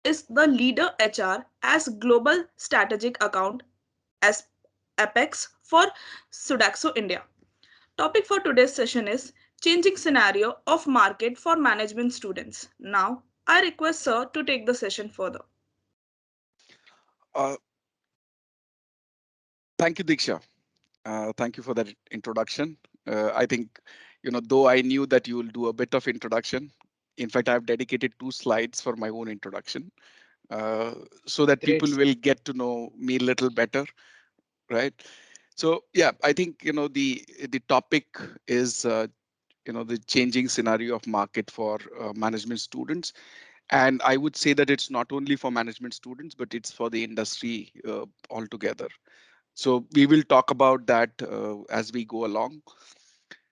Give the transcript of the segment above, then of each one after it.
is the leader HR as Global Strategic Account as Apex for Sudaxo India. Topic for today's session is changing scenario of market for management students. Now, I request sir to take the session further. Uh, Thank you, Diksha. Thank you for that introduction. I think, though I knew that you will do a bit of introduction. In fact, I've dedicated 2 slides for my own introduction, uh, so that people Great. will get to know me a little better, right? So yeah, I think the topic is the changing scenario of market for management students, and I would say that it's not only for management students, but it's for the industry altogether. So we will talk about that as we go along.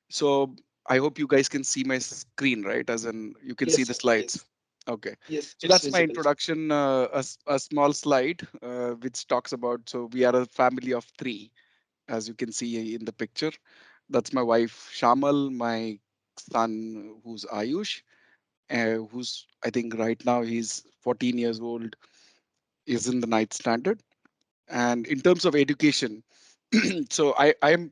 So I hope you guys can see my screen, right? As in, you can see Yes, the sir. slides. Yes. Okay. Yes, So it's that's my visible. introduction, a small slide which talks about, so we are a family of 3, as you can see in the picture. That's my wife, Shamal, my son, who's Ayush, who's, I think right now he's 14 years old, is in the ninth standard. And in terms of education, so I'm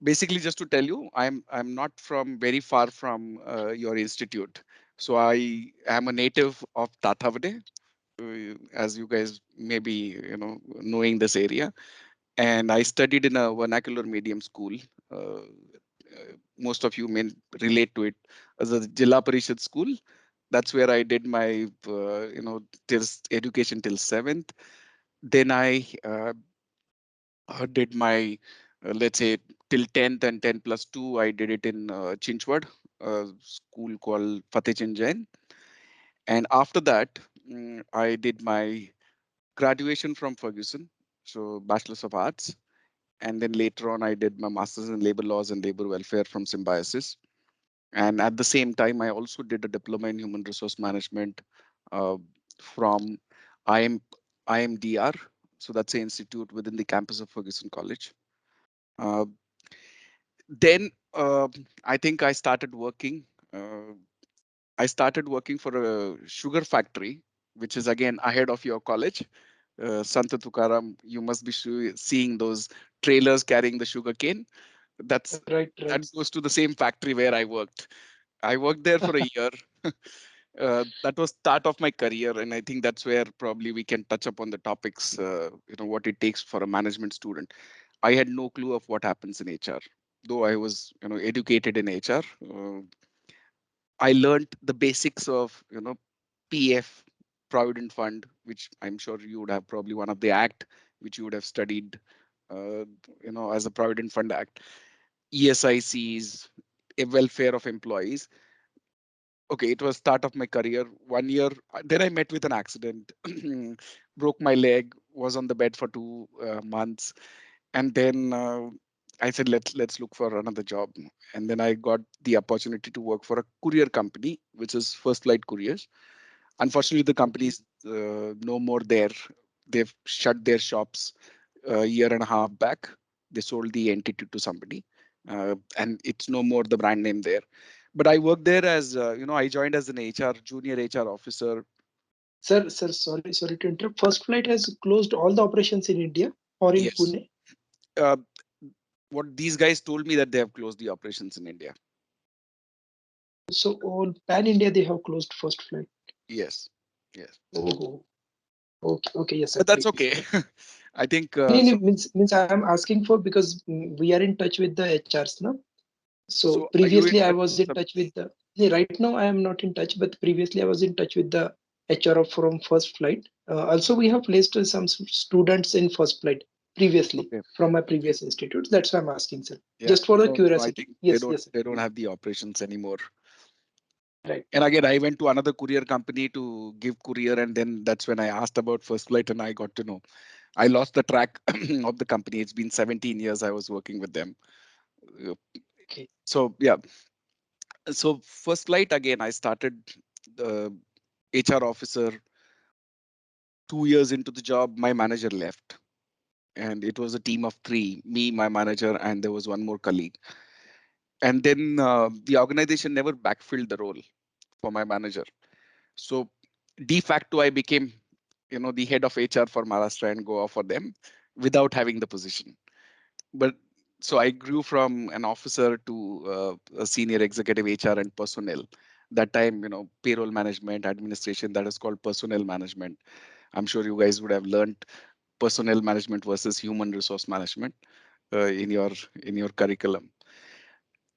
basically, just to tell you, I'm not from very far from your institute. So I am a native of Tathavade, as you guys may be knowing this area, and I studied in a vernacular medium school. Most of you may relate to it as a Jilla Parishad school. That's where I did my till education till 7th. Then I did my, let's say, till 10th, and 10 plus 2 I did it in Chinchwad, a school called Fateh Chand Jain. And after that, I did my graduation from Ferguson, so Bachelor's of Arts. And then later on, I did my master's in labor laws and labor welfare from Symbiosis. And at the same time, I also did a diploma in human resource management uh, from IM, IMDR. So that's an institute within the campus of Ferguson College. Uh, then I think I started working. Uh, I started working for a sugar factory, which is again ahead of your college. Santa Tukaram, you must be seeing those trailers carrying the sugar cane. That's Right, right. that goes to the same factory where I worked. I worked there for a year. That was start of my career, and I think that's where probably we can touch upon the topics. What it takes for a management student. I had no clue of what happens in HR, though I was educated in HR. I learned the basics of PF, Provident Fund, which I'm sure you would have probably one of the act which you would have studied, uh, as a Provident Fund Act, ESICs, a welfare of employees. Okay, it was start of my career. 1 year, then I met with an accident, broke my leg, was on the bed for 2 months, and then I said let's look for another job. And then I got the opportunity to work for a courier company, which is First Flight Couriers. Unfortunately, the company Okay. is no more there. They've shut their shops a year and a half back. They sold the entity to somebody, and it's no more the brand name there. But I worked there as I joined as an HR junior HR officer. Sir, sorry to interrupt. First Flight has closed all the operations in India or in Yes. Pune. Uh, what these guys told me that they have closed the operations in India. So on Pan India, they have closed First Flight. Yes. Yes. Oh, okay, yes, sir. But that's Please. okay. I think No, so. means I'm asking for because we are in touch with the HRs now. So So are you in previously I touch was with in some? touch with the. Yeah, right now I am not in touch, but previously I was in touch with the HR from First Flight. Also, we have placed some students in First Flight previously Okay. from my previous institutes. That's why I'm asking, sir. Yeah. Just for the No, no, I curiosity. think Yes, yes, sir. they don't Please. have the operations anymore. Right. And again, I went to another courier company to give courier, and then that's when I asked about First Flight, and I got to know. I lost the track of the company. It's been 17 years I was working with them. Uh, Okay. So yeah, so First Flight again, I started the HR officer. 2 years into the job, my manager left, and it was a team of 3: me, my manager, and there was one more colleague. And then the organization never backfilled the role for my manager. So de facto, I became the head of HR for Maharashtra and go offer them without having the position. But so I grew from an officer to a senior executive HR and personnel. That time, payroll management, administration, that is called personnel management. I'm sure you guys would have learned personnel management versus human resource management in your curriculum.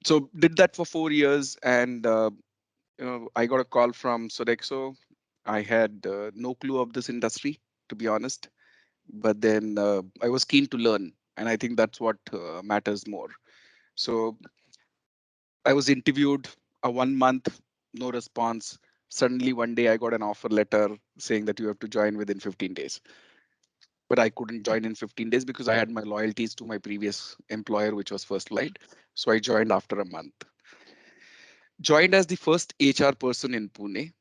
So did that for 4 years, and I got a call from Sodexo. I had no clue of this industry, to be honest, but then I was keen to learn, and I think that's what matters more. So I was interviewed a 1 month, no response. Suddenly one day I got an offer letter saying that you have to join within 15 days. But I couldn't join in 15 days because I had my loyalties to my previous employer, which was First Light. So I joined after a month. Joined as the first HR person in Pune.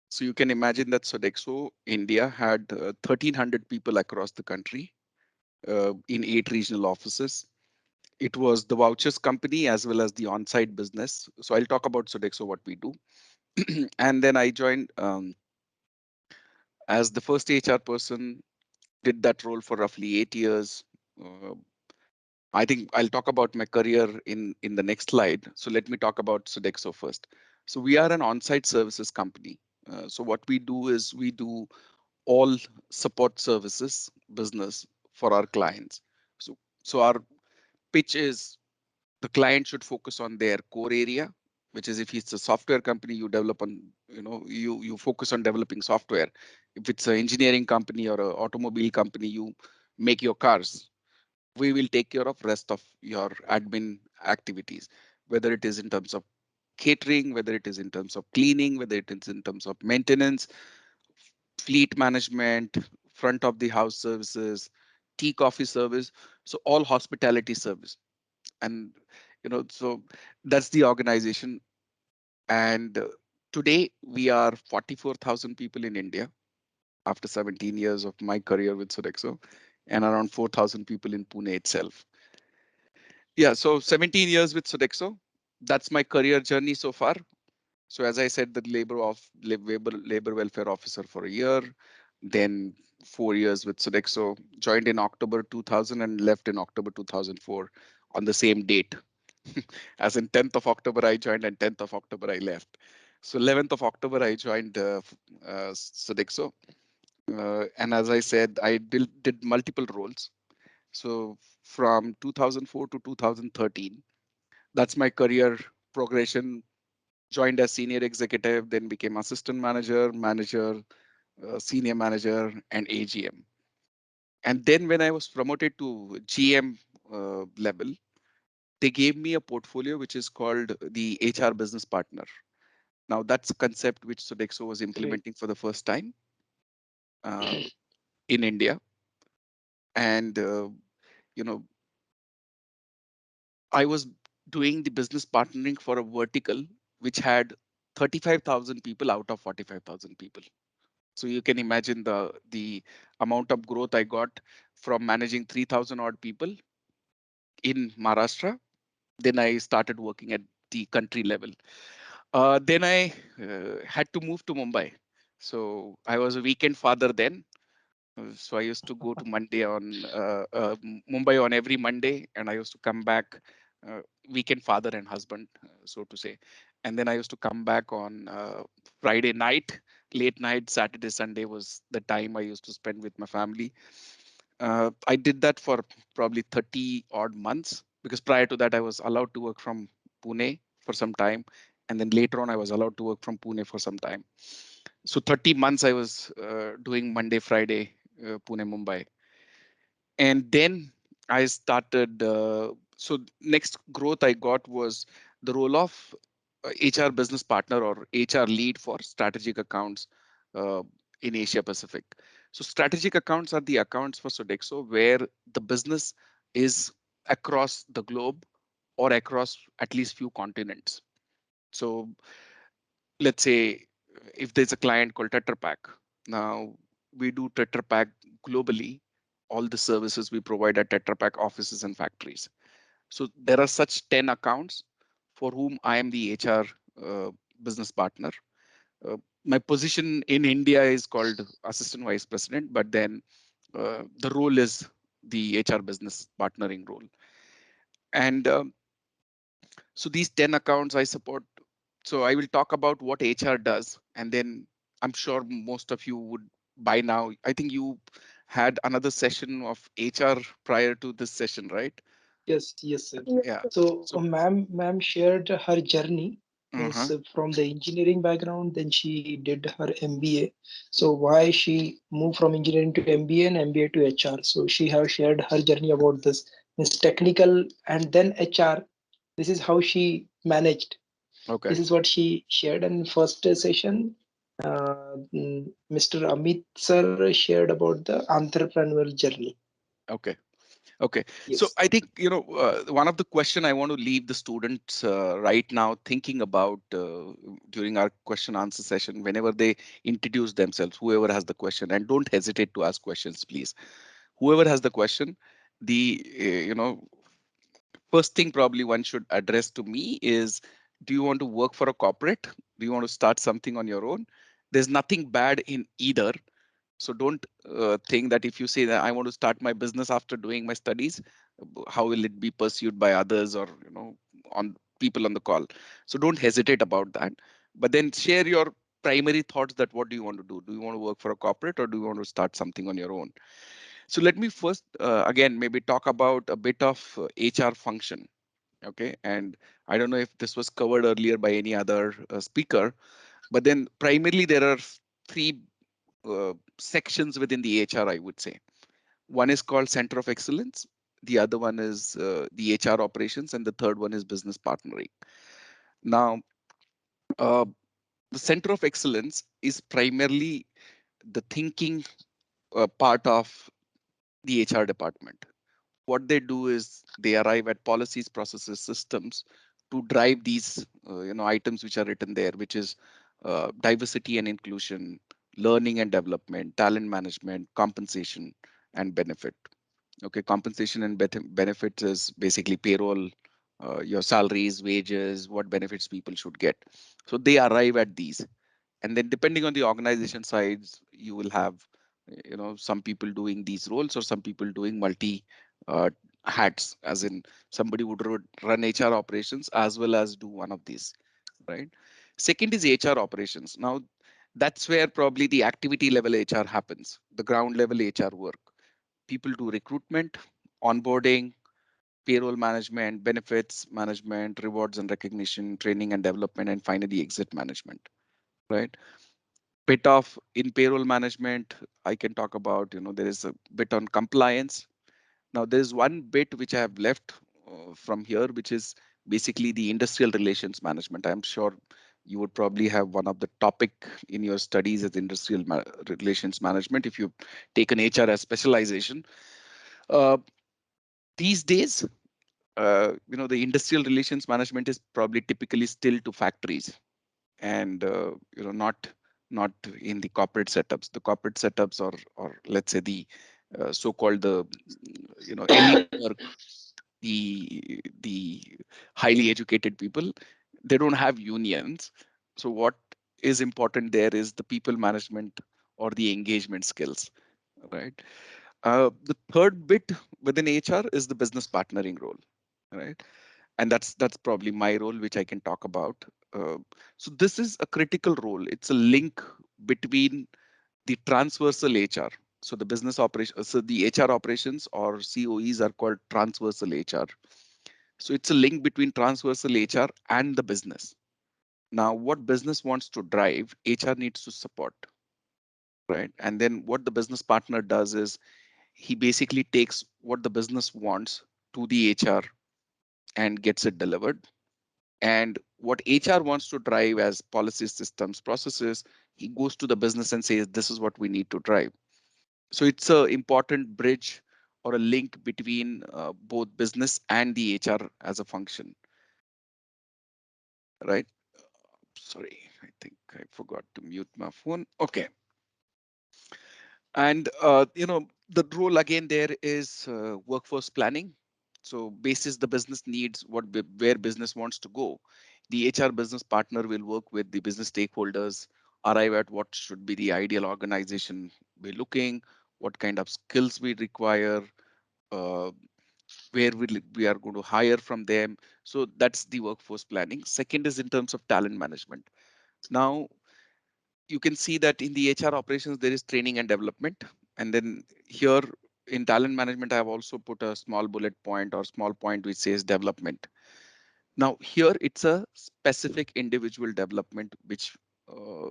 So you can imagine that Sodexo India had 1,300 people across the country in 8 regional offices. It was the vouchers company as well as the on-site business. So I'll talk about Sodexo, what we do. And then I joined as the first HR person, did that role for roughly 8 years. Uh, I think I'll talk about my career in the next slide. So let me talk about Sodexo first. So we are an on-site services company. So what we do is we do all support services business for our clients. So our pitch is the client should focus on their core area, which is if it's a software company, you develop on, you focus on developing software. If it's an engineering company or an automobile company, you make your cars. We will take care of rest of your admin activities, whether it is in terms of catering, whether it is in terms of cleaning, whether it is in terms of maintenance, fleet management, front of the house services, tea coffee service, so all hospitality service. And so that's the organization. And today we are 44,000 people in India after 17 years of my career with Sodexo, and around 4,000 people in Pune itself. Yeah, so 17 years with Sodexo. That's my career journey so far. So as I said, the labor welfare officer for a year, then 4 years with Sodexo. Joined in October 2000 and left in October 2004 on the same date. As in 10th of October I joined and 10th of October I left. So 11th of October I joined Sodexo. And as I said, I did multiple roles. So from 2004 to 2013, that's my career progression. Joined as senior executive, then became assistant manager, senior manager, and AGM. And then when I was promoted to GM level, they gave me a portfolio which is called the HR business partner. Now that's a concept which Sodexo was Great. implementing for the first time uh, in India. And you know, I was doing the business partnering for a vertical which had 35,000 people out of 45,000 people. So you can imagine the amount of growth I got from managing 3,000 odd people in Maharashtra. Then I started working at the country level. Then I had to move to Mumbai. So I was a weekend father then. So I used to go to Mumbai on every Monday, and I used to come back weekend father and husband, so to say. And then I used to come back on Friday night, late night, Saturday, Sunday was the time I used to spend with my family. I did that for probably 30 odd months because prior to that I was allowed to work from Pune for some time, and then later on I was allowed to work from Pune for some time. So 30 months I was doing Monday, Friday, Pune, Mumbai. And then I started. So next growth I got was the role of HR business partner or HR lead for strategic accounts uh, in Asia Pacific. So strategic accounts are the accounts for Sodexo where the business is across the globe or across at least few continents. So let's say if there's a client called Tetra Pak, now we do Tetra Pak globally, all the services we provide at Tetra Pak offices and factories. So there are such 10 accounts for whom I am the HR business partner. My position in India is called assistant vice president, but then the role is the HR business partnering role. And so these 10 accounts I support. So I will talk about what HR does, and then I'm sure most of you would by now. I think you had another session of HR prior to this session, right? Yes, yes, sir. Yeah. So, So, ma'am shared her journey, means uh-huh. from the engineering background, then she did her MBA. So why she moved from engineering to MBA and MBA to HR? So she have shared her journey about this, means technical and then HR. This is how she managed. Okay. This is what she shared in first session. Mr. Amit sir shared about the entrepreneurial journey. Okay. Okay. So Yes. I think, one of the question I want to leave the students right now thinking about during our question answer session, whenever they introduce themselves, whoever has the question, and don't hesitate to ask questions, please. Whoever has the question, the, first thing probably one should address to me is, do you want to work for a corporate? Do you want to start something on your own? There's nothing bad in either. So don't think that if you say that I want to start my business after doing my studies, how will it be pursued by others, or on people on the call? So don't hesitate about that. But then share your primary thoughts, that what do you want to do? Do you want to work for a corporate, or do you want to start something on your own? So let me first again maybe talk about a bit of HR function. Okay, and I don't know if this was covered earlier by any other speaker, but then primarily there are three sections within the HR, I would say. One is called Center of Excellence, the other one is the HR operations, and the third one is business partnering. Now, uh, the Center of Excellence is primarily the thinking part of the HR department. What they do is they arrive at policies, processes, systems to drive these items which are written there, which is diversity and inclusion, learning and development, talent management, compensation, and benefit. Okay, compensation and benefits is basically payroll, your salaries, wages, what benefits people should get. So they arrive at these, and then depending on the organization size, you will have some people doing these roles, or some people doing multi uh, hats, as in somebody would run HR operations as well as do one of these, right? Second is HR operations. Now that's where probably the activity level HR happens, the ground level HR work. People do recruitment, onboarding, payroll management, benefits management, rewards and recognition, training and development, and finally exit management, right? Bit of in payroll management, I can talk about, there is a bit on compliance. Now there is one bit which I have left from here, which is basically the industrial relations management. I'm sure you would probably have one of the topic in your studies as relations management if you take an HR as specialization. uh, these days, the industrial relations management is probably typically still to factories, and not in the corporate setups. The corporate setups, or let's say the so-called the elite work, the highly educated people, they don't have unions. So what is important there is the people management or the engagement skills, right? The third bit within HR is the business partnering role, right? And that's probably my role, which I can talk about. Uh, so this is a critical role. It's a link between the transversal HR. So the business operation, so the HR operations or COEs are called transversal HR. So it's a link between transversal HR and the business. Now, what business wants to drive, HR needs to support, right? And then what the business partner does is he basically takes what the business wants to the HR and gets it delivered. And what HR wants to drive as policies, systems, processes, he goes to the business and says, this is what we need to drive. So it's a important bridge or a link between both business and the HR as a function, right? Sorry, I think I forgot to mute my phone. Okay. And the role again there is workforce planning. So basis the business needs, where business wants to go, the HR business partner will work with the business stakeholders, arrive at what should be the ideal organization we're looking, what kind of skills we require, uh, where we are going to hire from them. So that's the workforce planning. Second is in terms of talent management. Now you can see that in the HR operations there is training and development, and then here in talent management I have also put a small bullet point or small point which says development. Now here it's a specific individual development which uh,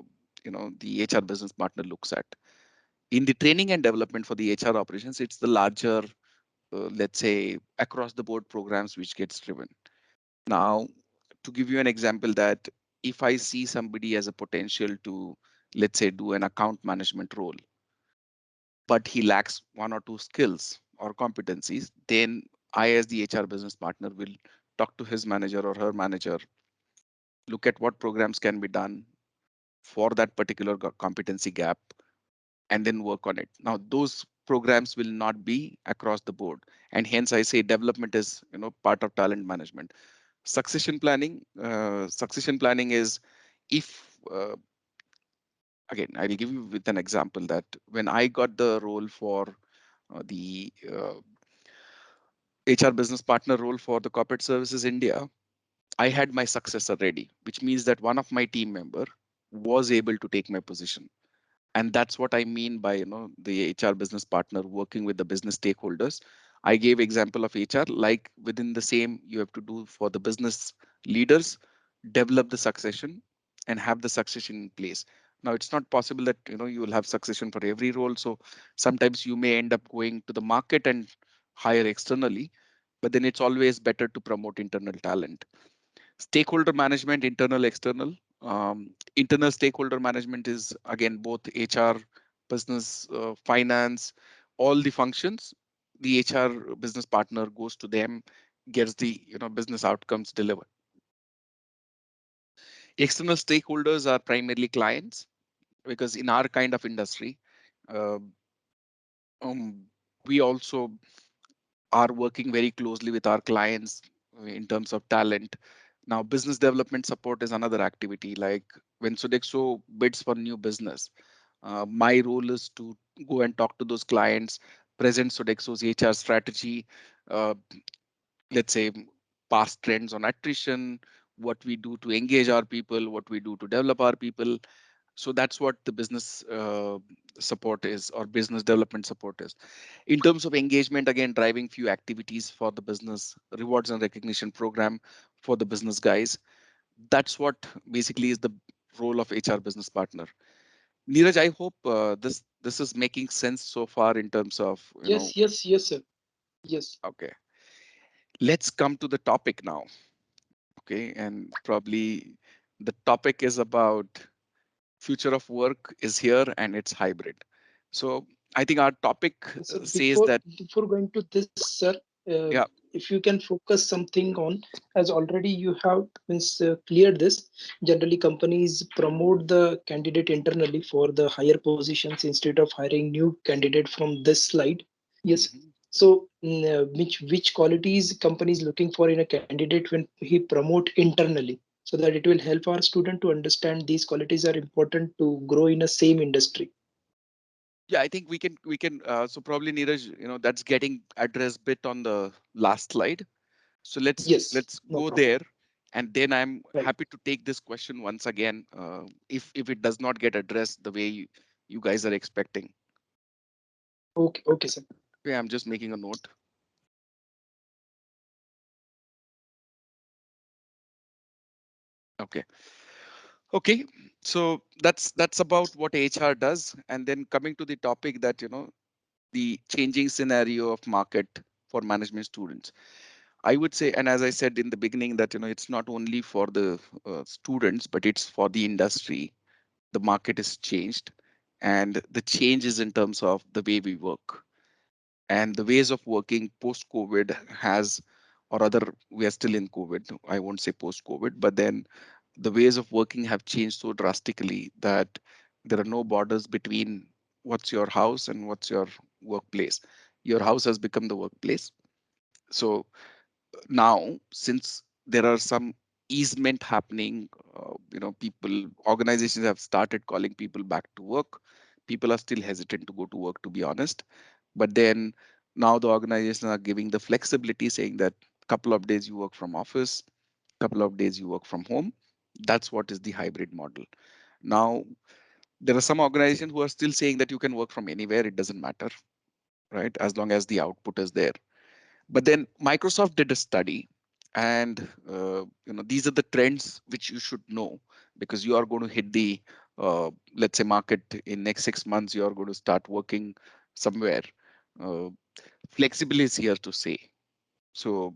the HR business partner looks at. In the training and development for the HR operations, it's the larger, let's say, across the board programs which gets driven. Now, to give you an example, that if I see somebody as a potential to, let's say, do an account management role, but he lacks one or two skills or competencies, then I, as the HR business partner, will talk to his manager or her manager, look at what programs can be done for that particular competency gap, and then work on it. Now, those programs will not be across the board, and hence I say development is part of talent management. Succession planning is, if again I'll give you with an example, that when I got the role for the HR business partner role for the corporate services India, I had my successor ready, which means that one of my team member was able to take my position. And that's what I mean by the HR business partner working with the business stakeholders. I gave example of HR, like within the same you have to do for the business leaders, develop the succession and have the succession in place. Now it's not possible that you will have succession for every role, so sometimes you may end up going to the market and hire externally, but then it's always better to promote internal talent. Stakeholder management, internal, external. Internal stakeholder management is again both HR, business, finance, all the functions. The HR business partner goes to them, gets the business outcomes delivered. External stakeholders are primarily clients, because in our kind of industry, uh, um, we also are working very closely with our clients in terms of talent. Now, business development support is another activity. Like when Sodexo bids for new business, my role is to go and talk to those clients, present Sodexo's HR strategy, uh, let's say past trends on attrition, what we do to engage our people, what we do to develop our people. So that's what the business support is, or business development support is. In terms of engagement, again, driving few activities for the business, rewards and recognition program for the business guys. That's what basically is the role of HR business partner. Neeraj, I hope this is making sense so far in terms of Yes, sir. Yes. okay. Let's come to the topic now. Okay, and probably the topic is about future of work is here and it's hybrid. So I think our topic So says that, before going to this, sir, yeah. if you can focus something on, as already you have means cleared this. Generally, companies promote the candidate internally for the higher positions instead of hiring new candidate from this slide. Yes. Mhm. So, which qualities companies looking for in a candidate when he promote internally, so that it will help our student to understand these qualities are important to grow in a same industry. Yeah, I think we can so probably Neeraj, that's getting addressed bit on the last slide. So Yes, let's no go problem. there, and then I'm Right. happy to take this question once again, if it does not get addressed the way you guys are expecting. Okay, okay, sir. Yeah, I'm just making a note. Okay. Okay, so that's about what HR does, and then coming to the topic that the changing scenario of market for management students. I would say, and as I said in the beginning, that it's not only for the students, but it's for the industry. The market is changed, and the change is in terms of the way we work and the ways of working post COVID has, or other, we are still in COVID. I won't say post COVID, but then the ways of working have changed so drastically that there are no borders between what's your house and what's your workplace. Your house has become the workplace. So now, since there are some easement happening. People, organizations have started calling people back to work. People are still hesitant to go to work, to be honest. But then now the organizations are giving the flexibility, saying that couple of days you work from office, couple of days you work from home. That's what is the hybrid model. Now there are some organizations who are still saying that you can work from anywhere, it doesn't matter, right, as long as the output is there. But then Microsoft did a study, and these are the trends which you should know, because you are going to hit the let's say market in next 6 months. You are going to start working somewhere. uh, Flexibility is here to say. So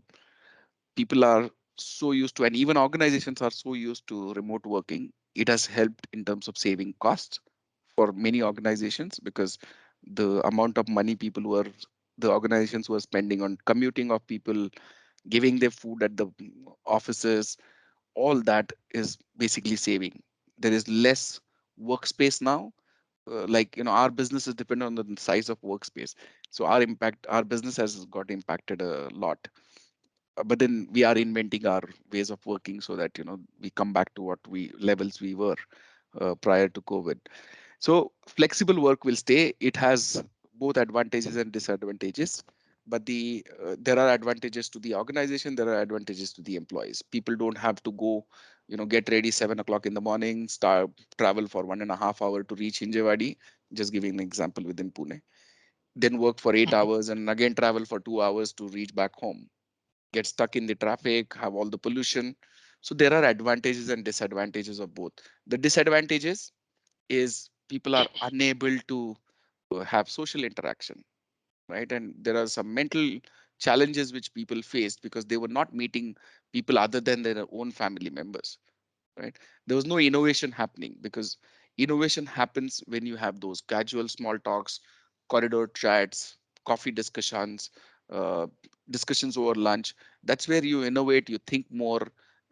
people are so used to, and even organizations are so used to remote working. It has helped in terms of saving costs for many organizations, because the amount of money people who are the organizations who are spending on commuting of people, giving their food at the offices, all that is basically saving. There is less workspace now. Our business is dependent on the size of workspace. So our business has got impacted a lot. But then we are inventing our ways of working so that we come back to what we levels we were prior to COVID. So flexible work will stay. It has both advantages and disadvantages. But there are advantages to the organization. There are advantages to the employees. People don't have to go, get ready 7 o'clock in the morning, start travel for 1.5 hour to reach Hinjewadi. Just giving an example within Pune. Then work for 8 hours and again travel for 2 hours to reach back home. Get stuck in the traffic, have all the pollution. So there are advantages and disadvantages of both. The disadvantages is people are unable to have social interaction, right? And there are some mental challenges which people faced because they were not meeting people other than their own family members, right? There was no innovation happening, because innovation happens when you have those casual small talks, corridor chats, coffee discussions, uh, discussions over lunch. That's where you innovate, you think more,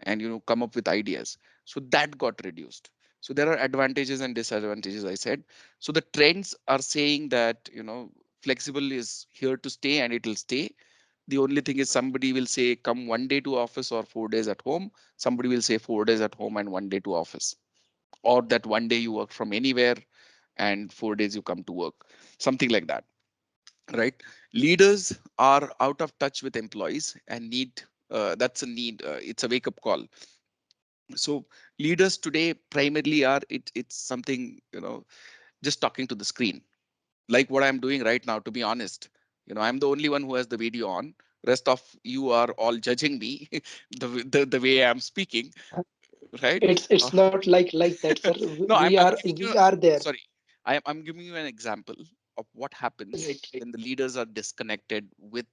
and come up with ideas. So that got reduced. So there are advantages and disadvantages, I said. So the trends are saying that flexible is here to stay and it will stay. The only thing is somebody will say come one day to office or 4 days at home. Somebody will say 4 days at home and one day to office, or that one day you work from anywhere and 4 days you come to work, something like that, right? Leaders are out of touch with employees and need that's a need. It's a wake up call. So leaders today primarily are it's something, just talking to the screen, like what I'm doing right now. To be honest, I'm the only one who has the video on. Rest of you are all judging me the way I'm speaking, right? It's not like that, sir. No, we I'm are giving you we are there. sorry, I'm giving you an example of what happens Right, right. when the leaders are disconnected with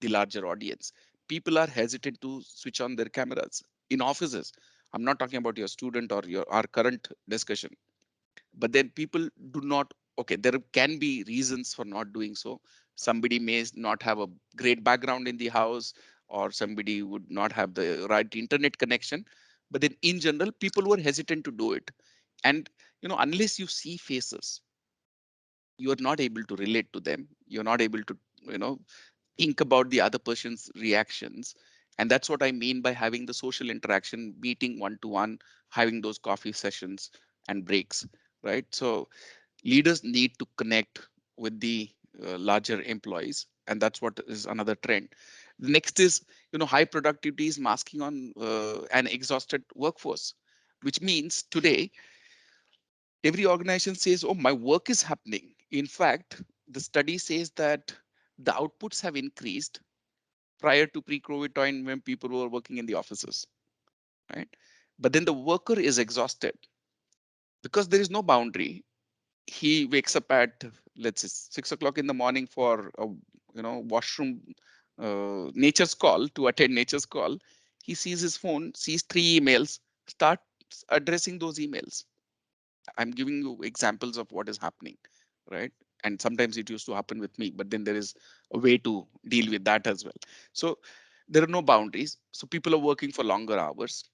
the larger audience. People are hesitant to switch on their cameras in offices. I'm not talking about your student or your our current discussion. But then people do not, okay, there can be reasons for not doing so. Somebody may not have a great background in the house, or somebody would not have the right internet connection. But then in general, people were hesitant to do it. And unless you see faces, you are not able to relate to them. You're not able to you know think about the other person's reactions. And that's what I mean by having the social interaction, meeting one to one, having those coffee sessions and breaks, right? So leaders need to connect with the larger employees, and that's what is another trend. The next is, high productivity is masking on an exhausted workforce, which means today every organization says, oh, my work is happening. In fact, the study says that the outputs have increased prior to pre-COVID time when people were working in the offices, right? But then the worker is exhausted because there is no boundary. He wakes up at, let's say, 6 o'clock in the morning for a washroom, nature's call, to attend nature's call. He sees his phone, sees 3 emails, starts addressing those emails. I'm giving you examples of what is happening, right? And sometimes it used to happen with me, but then there is a way to deal with that as well. So there are no boundaries. So people are working for longer hours.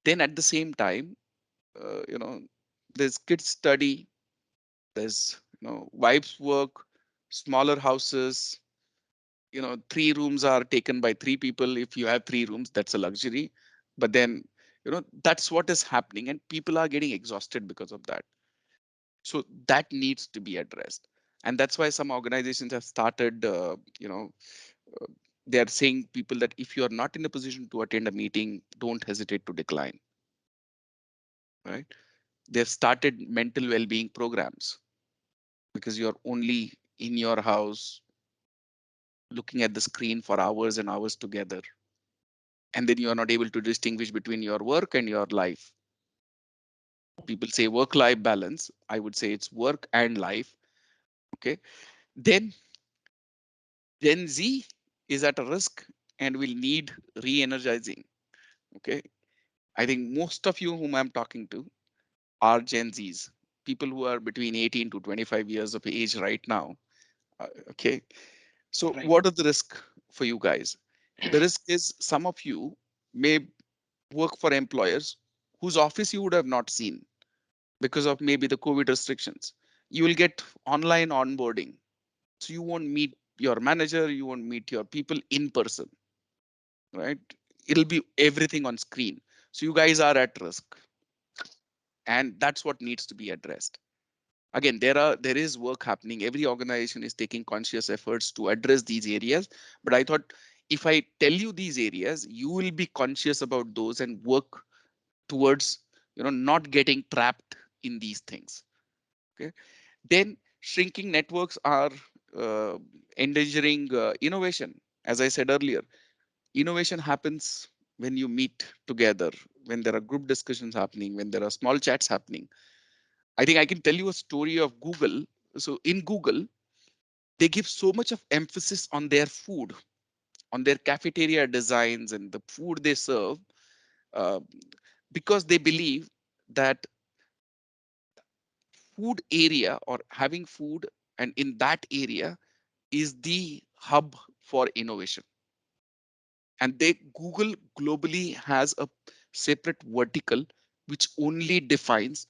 Then at the same time, there's kids study, there's wives work, smaller houses. 3 rooms are taken by 3 people. If you have 3 rooms, that's a luxury. But then, that's what is happening, and people are getting exhausted because of that. So that needs to be addressed. And that's why some organizations have started, uh, they are saying people that if you are not in a position to attend a meeting, don't hesitate to decline, right? They've started mental well-being programs because you're only in your house looking at the screen for hours and hours together. And then you are not able to distinguish between your work and your life. People say work-life balance. I would say it's work and life. Okay. Then Gen Z is at a risk and will need re-energizing. Okay. I think most of you whom I'm talking to are Gen Zs, people who are between 18 to 25 years of age right now. Okay. So Right. what are the risk for you guys? The risk is some of you may work for employers whose office you would have not seen because of maybe the COVID restrictions. You will get online onboarding. So you won't meet your manager, you won't meet your people in person, right? It'll be everything on screen. So you guys are at risk. And that's what needs to be addressed. Again, there is work happening. Every organization is taking conscious efforts to address these areas. But I thought if I tell you these areas, you will be conscious about those and work towards not getting trapped in these things. Okay. Then shrinking networks are uh, endangering innovation. As I said earlier, innovation happens when you meet together, when there are group discussions happening, when there are small chats happening. I think I can tell you a story of Google. So in Google, they give so much of emphasis on their food, on their cafeteria designs and the food they serve, uh, because they believe that food area or having food and in that area is the hub for innovation. And they Google globally has a separate vertical which only defines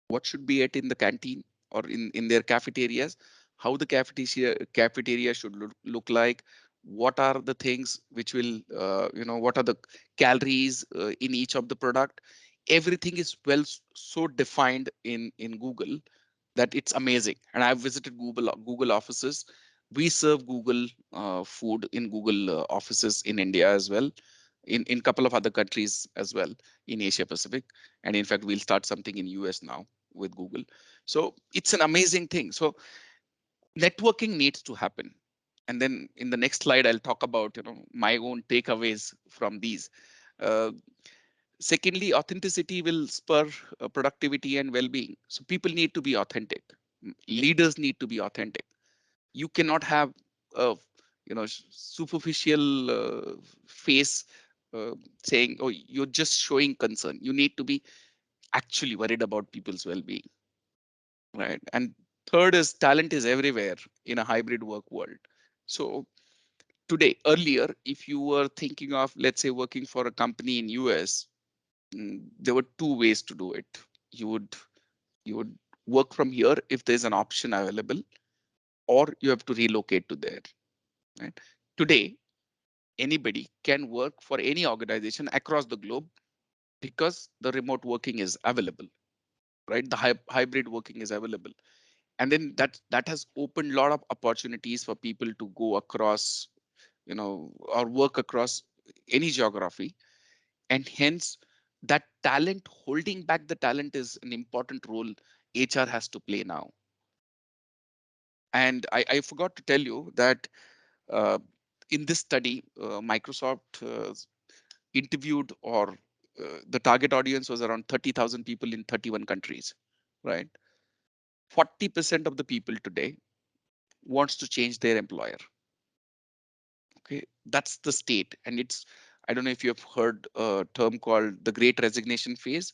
what should be at in the canteen or in their cafeterias, how the cafeteria should look like, what are the things which will what are the calories in each of the product. Everything is so defined in Google that it's amazing. And I've visited Google offices. We serve Google food in Google offices in India as well, in couple of other countries as well in Asia Pacific, and in fact we'll start something in US now with Google. So it's an amazing thing. So networking needs to happen. And then in the next slide I'll talk about my own takeaways from these. uh, Secondly, authenticity will spur productivity and well-being. So people need to be authentic. Leaders need to be authentic. You cannot have a superficial face saying, "Oh, you're just showing concern." You need to be actually worried about people's well-being, right? And third is talent is everywhere in a hybrid work world. So today, earlier, if you were thinking of, let's say, working for a company in US, there were two ways to do it. You would you would work from here if there's an option available, or you have to relocate to there, right? Today anybody can work for any organization across the globe because the remote working is available, right? The hybrid working is available. And then that has opened a lot of opportunities for people to go across, or work across any geography. And hence that talent, holding back the talent, is an important role HR has to play now. And I forgot to tell you that uh, in this study, Microsoft interviewed, or the target audience was around 30,000 people in 31 countries, right? 40% of the people today wants to change their employer. Okay, that's the state. And it's, I don't know if you have heard a term called the great resignation phase.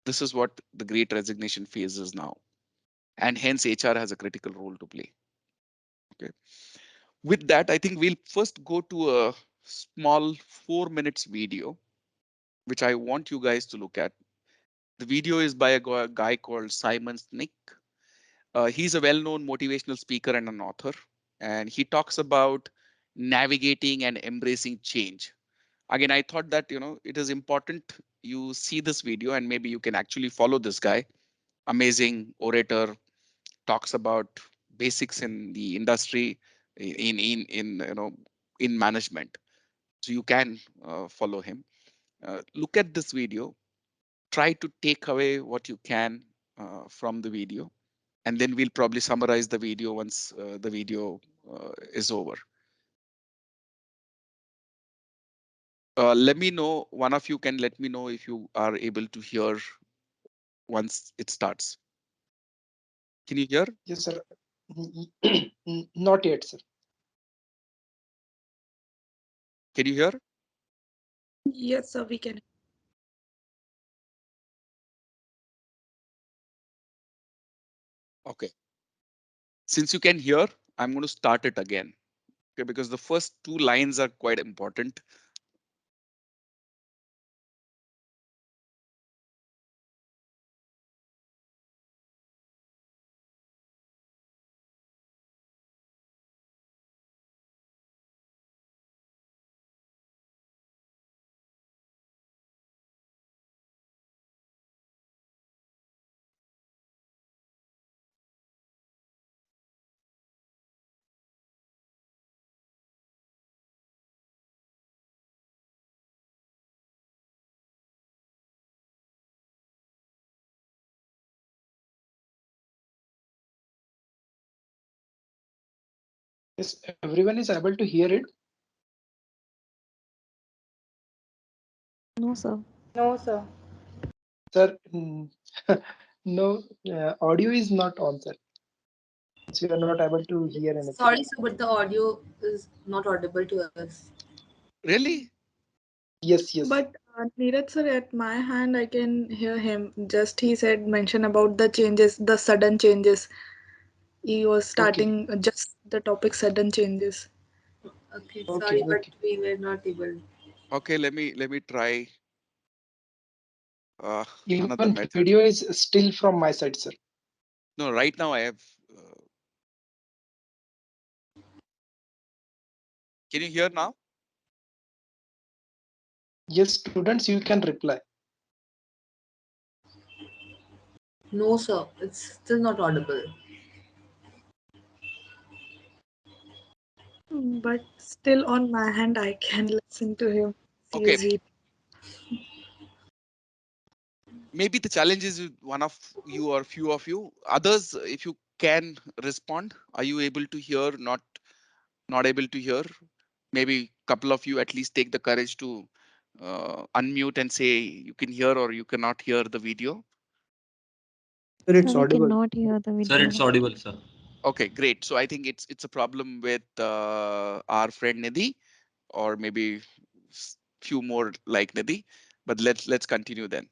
This is what the great resignation phase is now. And hence HR has a critical role to play. Okay. With that, I think we'll first go to a small 4 minutes video, which I want you guys to look at. The video is by a guy called Simon Snick. He's a well-known motivational speaker and an author, and he talks about navigating and embracing change. Again, I thought that it is important you see this video and maybe you can actually follow this guy. Amazing orator, talks about basics in the industry, in in management. So you can follow him. Look at this video, try to take away what you can from the video, and then we'll probably summarize the video once the video is over. Let me know, one of you can let me know if you are able to hear once it starts. Can you hear? Yes, sir. Not yet, sir. Can you hear? Yes, sir, we can. Okay. Since you can hear, I'm going to start it again. Okay, because the first two lines are quite important. Yes, everyone is able to hear it. No, sir. No, sir. Sir, no, audio is not on, sir. So you are not able to hear anything. Sorry, sir, but the audio is not audible to us. Really? Yes, yes. But Neeraj sir, at my hand, I can hear him. Just he said mention about the changes, the sudden changes. He was Okay, starting just the topic sudden changes. Okay, okay, sorry, but okay. we were not able. Okay, let me try another Even method. video is still from my side, sir. No, right now I have. Can you hear now? Yes, students, you can reply. No, sir, it's still not audible. But still on my hand, I can listen to him. Okay, Seriously. maybe the challenge is with one of you or few of you. Others, if you can respond, are you able to hear? Not able to hear? Maybe couple of you at least take the courage to unmute and say you can hear or you cannot hear the video. Sir, Sir, it's we audible. cannot hear the Sir, video. it's audible, sir. Okay, great. So I think it's a problem with our friend Nidhi, or maybe few more like Nidhi. But let's continue then.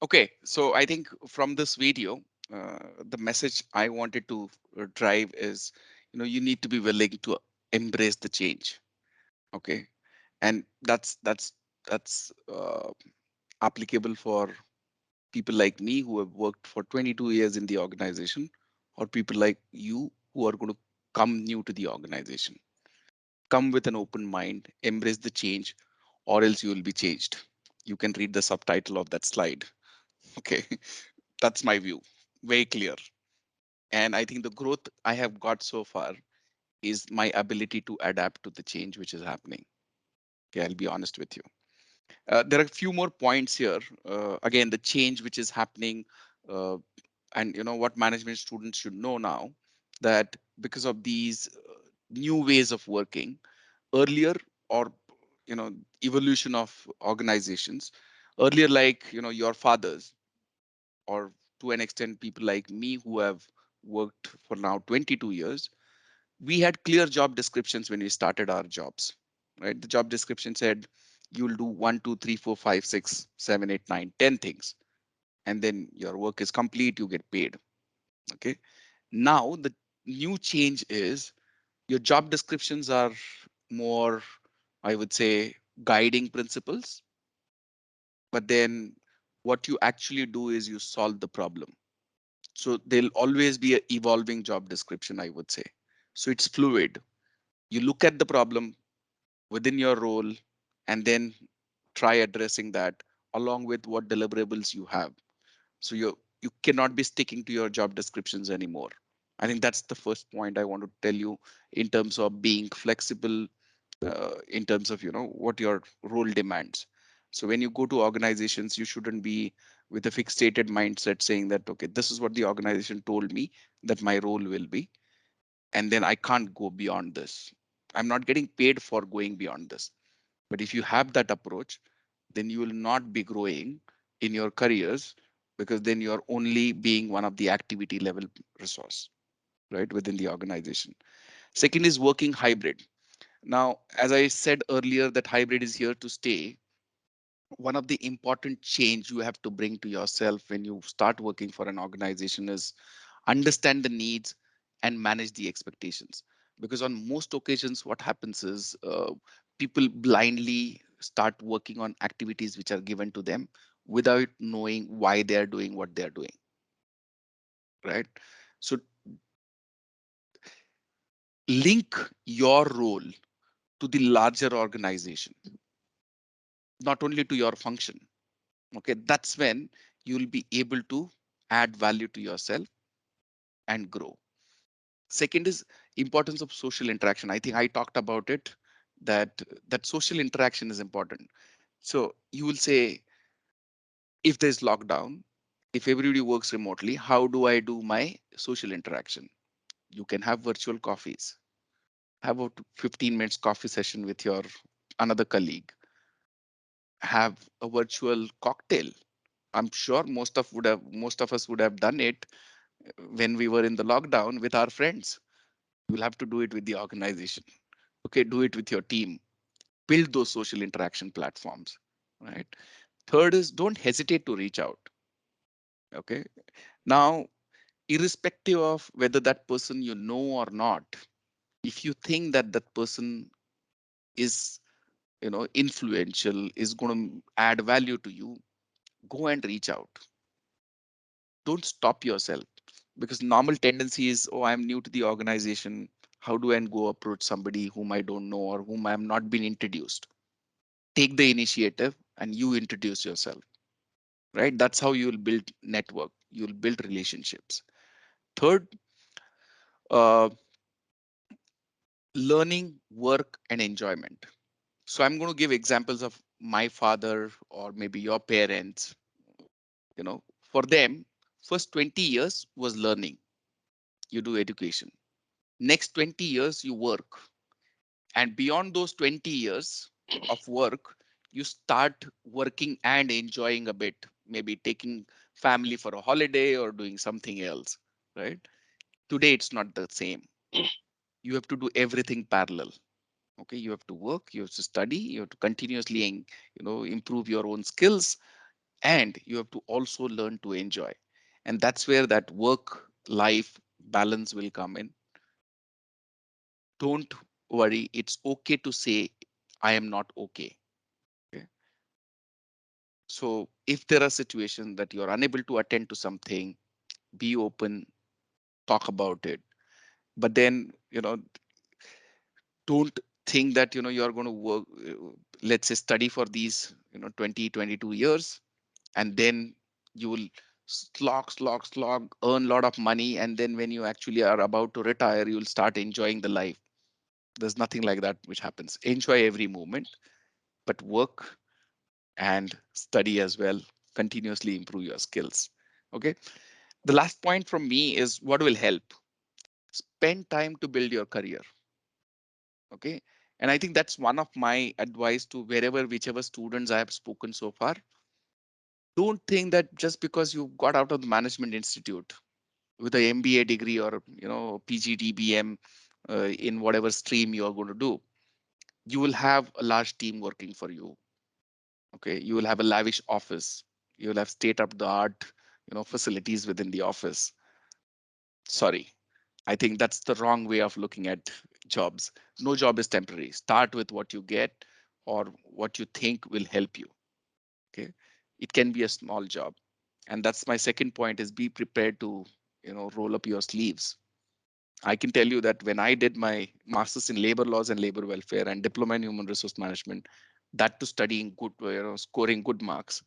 Okay, so I think from this video, the message I wanted to drive is, you need to be willing to embrace the change. Okay, and that's applicable for people like me who have worked for 22 years in the organization, or people like you who are going to come new to the organization. Come with an open mind, embrace the change, or else you will be changed. You can read the subtitle of that slide. Okay, that's my view. Very clear. And I think the growth I have got so far is my ability to adapt to the change which is happening. Okay, I'll be honest with you. There are a few more points here. Again, the change which is happening, uh, and what management students should know now, that because of these new ways of working, earlier, or evolution of organizations, earlier, like your fathers, or to an extent people like me who have worked for now 22 years, we had clear job descriptions when we started our jobs. Right, the job description said you'll do 1 2 3 4 5 6 7 8 9 10 things, and then your work is complete, you get paid. Okay, now the new change is your job descriptions are more, I would say, guiding principles, but then what you actually do is you solve the problem. So there'll always be a evolving job description, I would say. So it's fluid. You look at the problem within your role and then try addressing that along with what deliverables you have. So you cannot be sticking to your job descriptions anymore. I think that's the first point I want to tell you in terms of being flexible, in terms of what your role demands. So when you go to organizations, you shouldn't be with a fixated mindset saying that, okay, this is what the organization told me that my role will be, and then I can't go beyond this. I'm not getting paid for going beyond this. But if you have that approach, then you will not be growing in your careers, because then you're only being one of the activity level resource, right, within the organization. Second is working hybrid. Now, as I said earlier, that hybrid is here to stay. One of the important change you have to bring to yourself when you start working for an organization is understand the needs and manage the expectations. Because on most occasions, what happens is people blindly start working on activities which are given to them without knowing why they are doing what they are doing, right? So link your role to the larger organization, not only to your function. Okay, that's when you'll be able to add value to yourself and grow. Second is importance of social interaction. I think I talked about it, that social interaction is important. So you will say, if there's lockdown, if everybody works remotely, how do I do my social interaction? You can have virtual coffees, have a 15 minutes coffee session with your another colleague, have a virtual cocktail. I'm sure most of us would have done it when we were in the lockdown with our friends. You'll have to do it with the organization. Okay, do it with your team. Build those social interaction platforms, right? Third is don't hesitate to reach out. Okay, now, irrespective of whether that person you know or not, if you think that that person is influential, is going to add value to you, go and reach out. Don't stop yourself, because normal tendency is, oh, I'm new to the organization, how do I go approach somebody whom I don't know or whom I have not been introduced? Take the initiative and you introduce yourself, right? That's how you will build network, you'll build relationships. Third, uh, learning, work, and enjoyment. So I'm going to give examples of my father or maybe your parents. For them, first 20 years was learning. You do education. Next 20 years, you work. And beyond those 20 years of work, you start working and enjoying a bit, maybe taking family for a holiday or doing something else, right? Today, it's not the same. You have to do everything parallel. Okay, you have to work, you have to study, you have to continuously improve your own skills, and you have to also learn to enjoy. And that's where that work life balance will come in. Don't worry, it's okay to say I am not okay. Okay. So if there are situations that you're unable to attend to something, be open, talk about it. But then, don't think that you're going to work, let's say study for these 20, 22 years, and then you will slog, earn a lot of money, and then when you actually are about to retire, you'll start enjoying the life. There's nothing like that which happens. Enjoy every moment, but work and study as well. Continuously improve your skills. Okay. The last point from me is what will help. Spend time to build your career. Okay. And I think that's one of my advice to whichever students I have spoken so far. Don't think that just because you got out of the management institute with a MBA degree or PGDBM in whatever stream you are going to do, you will have a large team working for you. Okay, you will have a lavish office. You will have state of the art facilities within the office. Sorry, I think that's the wrong way of looking at jobs. No job is temporary. Start with what you get or what you think will help you. Okay, it can be a small job. And that's my second point, is be prepared to roll up your sleeves. I can tell you that when I did my master's in labor laws and labor welfare and diploma in human resource management, that to studying good, scoring good marks,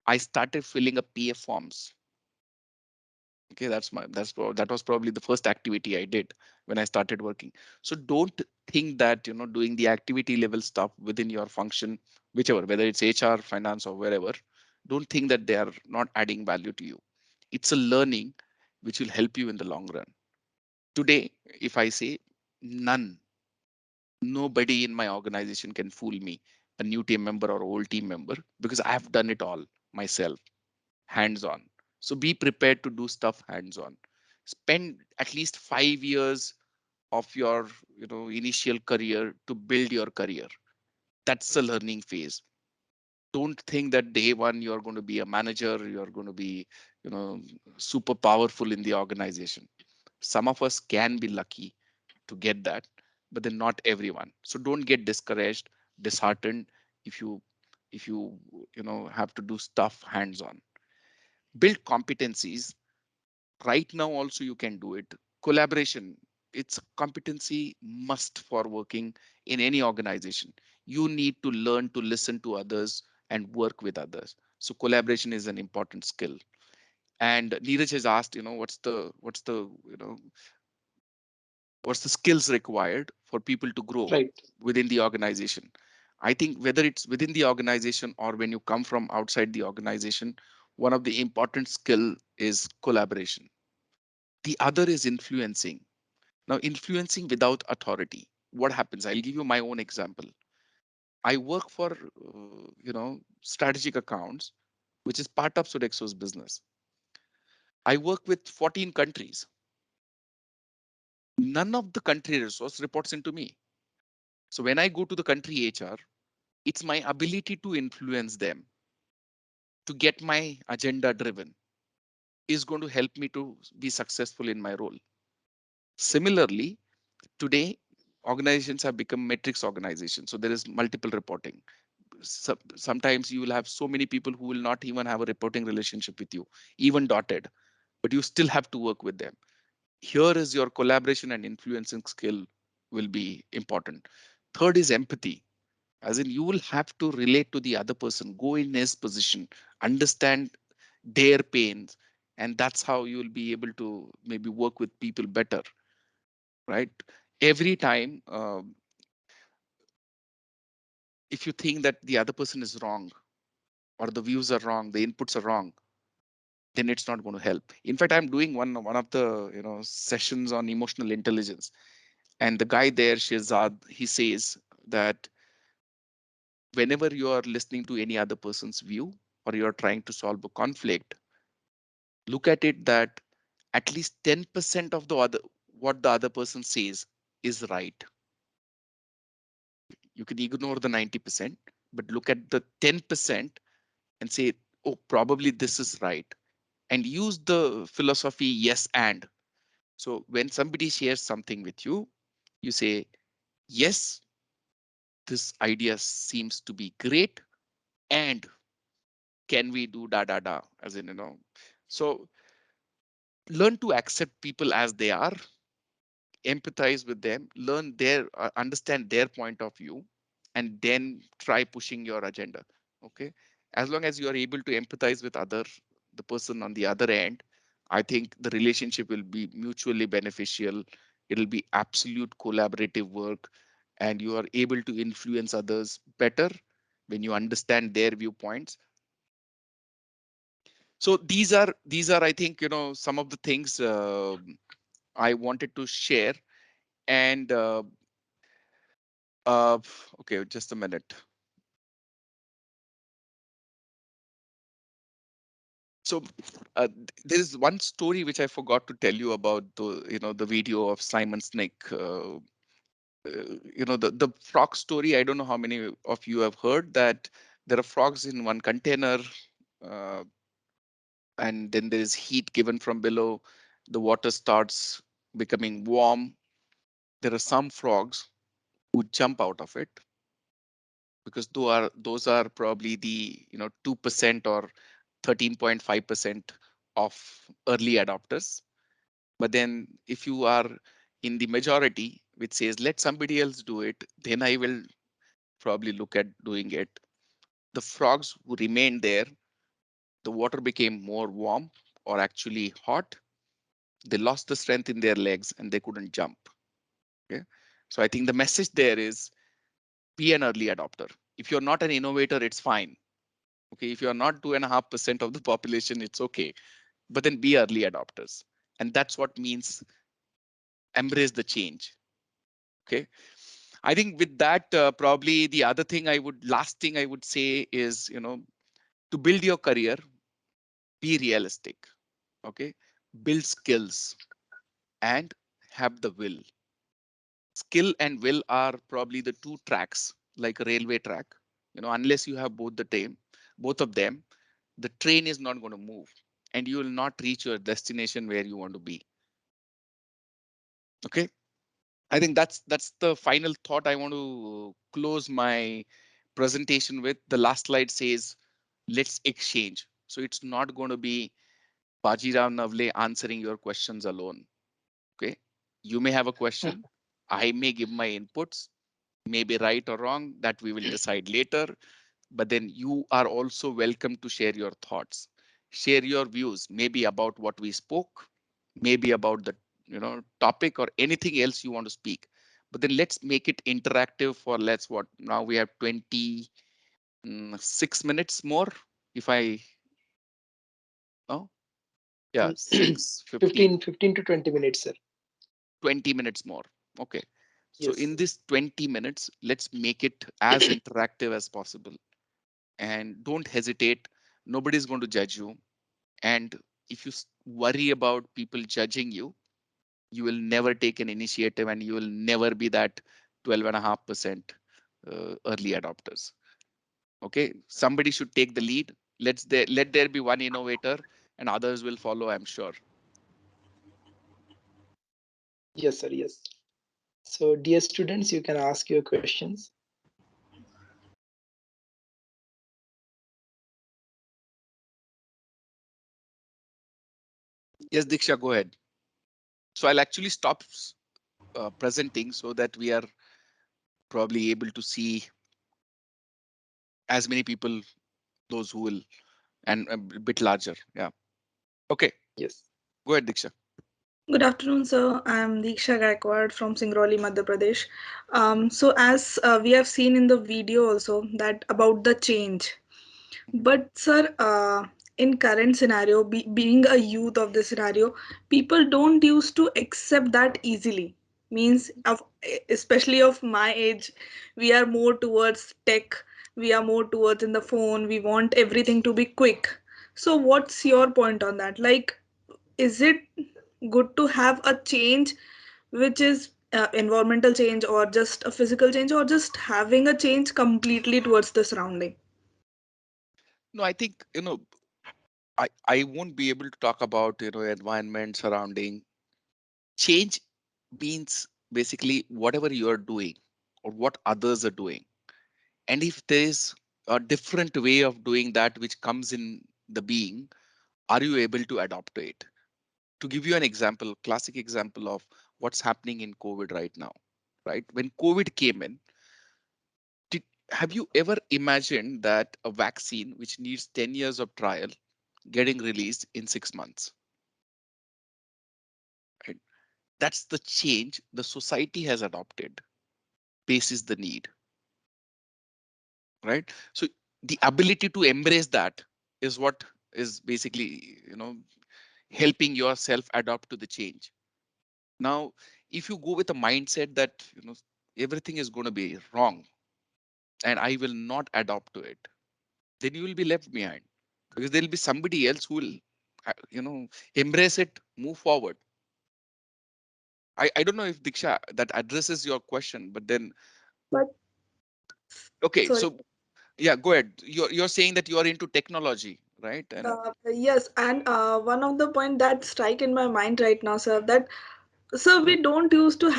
I started filling up PF forms. Okay, that was probably the first activity I did when I started working. So don't think that doing the activity level stuff within your function, whichever, whether it's HR, finance, or wherever, don't think that they are not adding value to you. It's a learning which will help you in the long run. Today, if I say none, nobody in my organization can fool me, a new team member or old team member, because I have done it all myself, hands on. So be prepared to do stuff hands on. Spend at least 5 years of your initial career to build your career. That's the learning phase. Don't think that day one you're going to be a manager, you're going to be you know super powerful in the organization. Some of us can be lucky to get that, but then not everyone. So don't get discouraged, disheartened if you have to do stuff hands on. Build competencies. Right now also you can do it. Collaboration, it's a competency must for working in any organization. You need to learn to listen to others and work with others. So collaboration is an important skill. And Neeraj has asked, what's the skills required for people to grow Right. within the organization. I think whether it's within the organization or when you come from outside the organization, one of the important skill is collaboration. The other is influencing. Now, influencing without authority. What happens? I'll give you my own example. I work for, strategic accounts, which is part of Sodexo's business. I work with 14 countries. None of the country resource reports into me. So when I go to the country HR, it's my ability to influence them, to get my agenda driven, is going to help me to be successful in my role. Similarly, today, organizations have become matrix organizations. So there is multiple reporting. Sometimes you will have so many people who will not even have a reporting relationship with you, even dotted, but you still have to work with them. Here is your collaboration and influencing skill will be important. Third is empathy, as in you will have to relate to the other person, go in his position, understand their pains, and that's how you will be able to maybe work with people better, right? Every time, if you think that the other person is wrong or the views are wrong, the inputs are wrong, then it's not going to help. In fact, I'm doing one of the sessions on emotional intelligence, and the guy there, Shehzad, he says that whenever you are listening to any other person's view or you're trying to solve a conflict, look at it that at least 10% of the other what the other person says is right. You can ignore the 90%, but look at the 10% and say, oh, probably this is right, and use the philosophy yes and. So when somebody shares something with you, you say, yes, this idea seems to be great, and can we do da da da, as in, so learn to accept people as they are, empathize with them, learn their understand their point of view, and then try pushing your agenda. Okay, as long as you are able to empathize with the person on the other end, I think the relationship will be mutually beneficial. It'll be absolute collaborative work, and you are able to influence others better when you understand their viewpoints. So these are I think, some of the things I wanted to share. And uh, okay, just a minute. So there is one story which I forgot to tell you about, the video of Simon Snake. The frog story. I don't know how many of you have heard that there are frogs in one container, uh, and then there is heat given from below. The water starts becoming warm. There are some frogs who jump out of it because those are probably the 2% or 13.5% of early adopters. But then if you are in the majority which says let somebody else do it, then I will probably look at doing it. The frogs who remained there, the water became more warm or actually hot. They lost the strength in their legs and they couldn't jump. Okay. So I think the message there is be an early adopter. If you're not an innovator, it's fine. Okay, if you're not 2.5% of the population, it's okay. But then be early adopters. And that's what means embrace the change. Okay. I think with that, probably the other thing last thing I would say is, to build your career, be realistic. Okay. Build skills and have the will. Skill and will are probably the two tracks, like a railway track. Unless you have both of them, the train is not going to move and you will not reach your destination where you want to be. Okay. I think that's the final thought I want to close my presentation with. The last slide says, let's exchange. So it's not going to be Bajirao Navale answering your questions alone. Okay. You may have a question. I may give my inputs, maybe right or wrong, that we will decide later. But then you are also welcome to share your thoughts, share your views, maybe about what we spoke, maybe about the topic or anything else you want to speak. But then let's make it interactive for let's what now we have 6 minutes more. If I oh yeah, 6:15. 15 to 20 minutes, sir. 20 minutes more. Okay. So Yes. in this 20 minutes, let's make it as interactive as possible. And don't hesitate. Nobody's going to judge you. And if you worry about people judging you, you will never take an initiative and you will never be that 12.5% early adopters. Okay, somebody should take the lead. Let there be one innovator and others will follow, I'm sure. Yes, sir. Yes. So, dear students, you can ask your questions. Yes, Diksha, go ahead. So I'll actually stop presenting so that we are probably able to see as many people, those who will, and a bit larger. Yeah. Okay. Yes. Go ahead, Diksha. Good afternoon, sir. I'm Diksha Gaikwad from Singrauli, Madhya Pradesh. So as we have seen in the video also that about the change. But sir, in current scenario, being a youth of the scenario, people don't used to accept that easily. Means of especially of my age, we are more towards tech. We are more towards in the phone. We want everything to be quick. So what's your point on that? Like, is it good to have a change which is environmental change or just a physical change or just having a change completely towards the surrounding? No, I think, I won't be able to talk about, environment surrounding. Change means basically whatever you are doing or what others are doing. And if there is a different way of doing that which comes in the being, are you able to adapt to it? To give you an example, classic example of what's happening in COVID right now, right? When COVID came in, did, have you ever imagined that a vaccine which needs 10 years of trial getting released in 6 months? Right? That's the change the society has adopted, basis the need, right? So the ability to embrace that is what is basically, helping yourself adapt to the change. Now, if you go with a mindset that, everything is going to be wrong and I will not adapt to it, then you will be left behind because there will be somebody else who will, embrace it, move forward. I don't know if Diksha that addresses your question, but then, But okay, sorry. so yeah, go ahead. You're saying that you are into technology, right? And Yes, and one of the point that strike in my mind right now, sir, that so we don't used to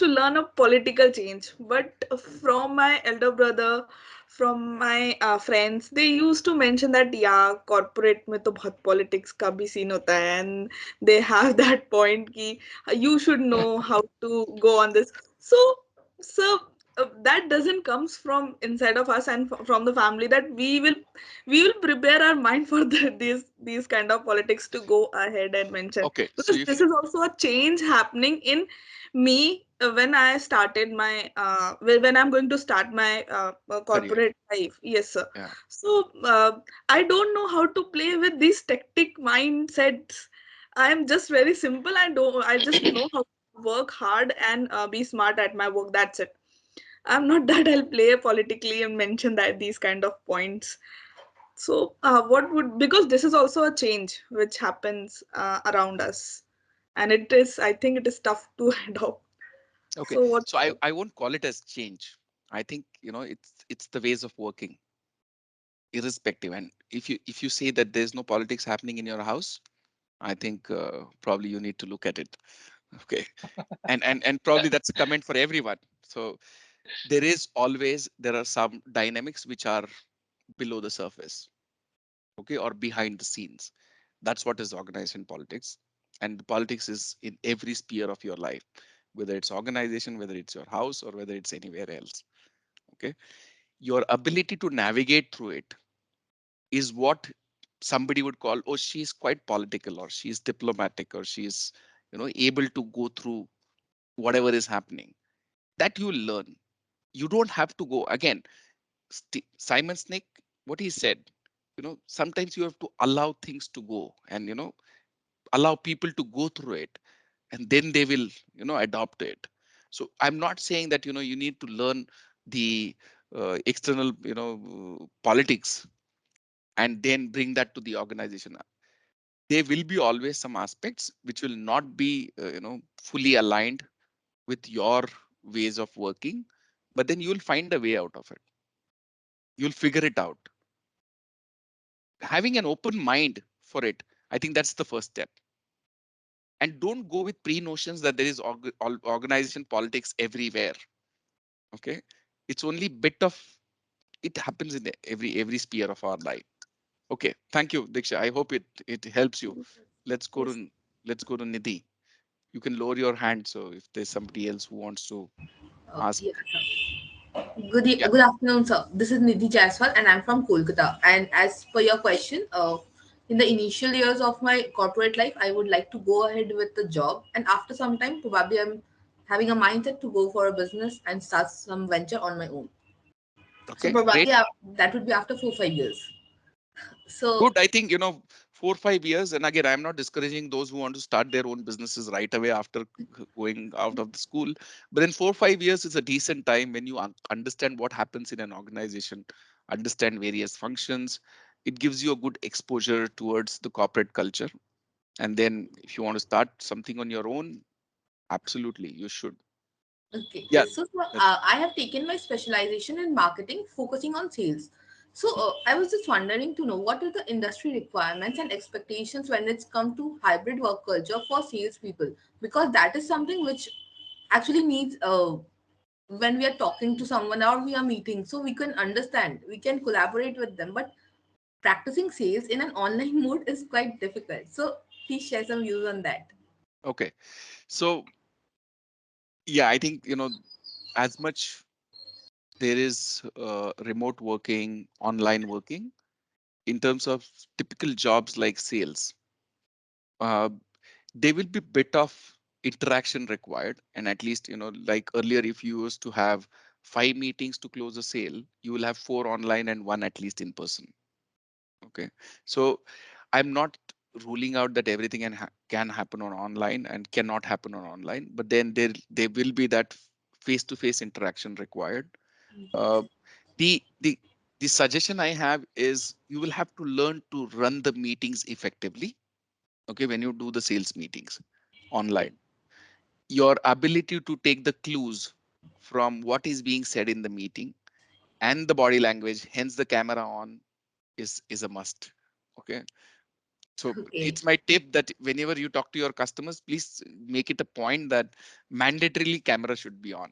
learn a political change, but from my elder brother, from my friends, they used to mention that yeah, corporate में तो बहुत politics का भी scene होता है, and they have that point कि you should know how to go on this. So that doesn't comes from inside of us and from the family that we will prepare our mind for these kind of politics to go ahead and mention, okay, so because if this is also a change happening in me when I started my when I'm going to start my career, corporate life. Yes, sir. yeah, So I don't know how to play with these tactic mindsets. I am just very simple. I just know how to work hard and be smart at my work. That's it. I'm not that I'll play politically and mention that these kind of points. So, what would, because this is also a change which happens around us, and I think it is tough to adopt. okay. So, what? So I won't call it as change. I think, it's the ways of working, irrespective. And if you say that there's no politics happening in your house, I think probably you need to look at it. Okay, and probably that's a comment for everyone. So there are some dynamics which are below the surface, okay, or behind the scenes. That's what is organized in politics, and the politics is in every sphere of your life, whether it's organization, whether it's your house, or whether it's anywhere else. Okay, your ability to navigate through it is what somebody would call, oh, she's quite political, or she's diplomatic, or she's, able to go through whatever is happening. That you learn. You don't have to go again. Simon Snake, what he said, sometimes you have to allow things to go, and allow people to go through it, and then they will, adopt it. So I'm not saying that, you need to learn the external, politics and then bring that to the organization. There will be always some aspects which will not be, fully aligned with your ways of working, but then you'll find a way out of it. You'll figure it out. Having an open mind for it, I think that's the first step. And don't go with pre-notions that there is organization politics everywhere. Okay, it's only bit of it happens in every sphere of our life. Okay, thank you, Diksha. I hope it helps you. Let's go Yes. to let's go to Nidhi. You can lower your hand, so if there's somebody else who wants to ask. Yeah, sir. Yeah, Good afternoon, sir. This is Nidhi Jaiswal, and I'm from Kolkata. And as per your question, in the initial years of my corporate life, I would like to go ahead with the job, and after some time, probably I'm having a mindset to go for a business and start some venture on my own. So okay, great. probably that would be after 4 5 years. So Good. I think, 4 5 years. And again, I'm not discouraging those who want to start their own businesses right away after going out of the school. But in 4 5 years is a decent time when you understand what happens in an organization, understand various functions. It gives you a good exposure towards the corporate culture. And then if you want to start something on your own, absolutely, you should. okay, Yeah. so That's I have taken my specialization in marketing, focusing on sales. So I was just wondering to know what are the industry requirements and expectations when it's come to hybrid work culture for salespeople, because that is something which actually needs when we are talking to someone or we are meeting, so we can understand, we can collaborate with them. But practicing sales in an online mode is quite difficult. So please share some views on that. Okay, so yeah, I think as much there is remote working, online working, in terms of typical jobs like sales, uh, there will be bit of interaction required. And at least, like earlier, if you used to have 5 meetings to close a sale, you will have 4 online and 1 at least in person. Okay, so I'm not ruling out that everything can happen on online and cannot happen on online, but then there will be that face-to-face interaction required. uh, the the suggestion I have is you will have to learn to run the meetings effectively. Okay, when you do the sales meetings online, your ability to take the clues from what is being said in the meeting and the body language, hence the camera on, is a must. Okay, so Okay. it's my tip that whenever you talk to your customers, please make it a point that mandatorily camera should be on.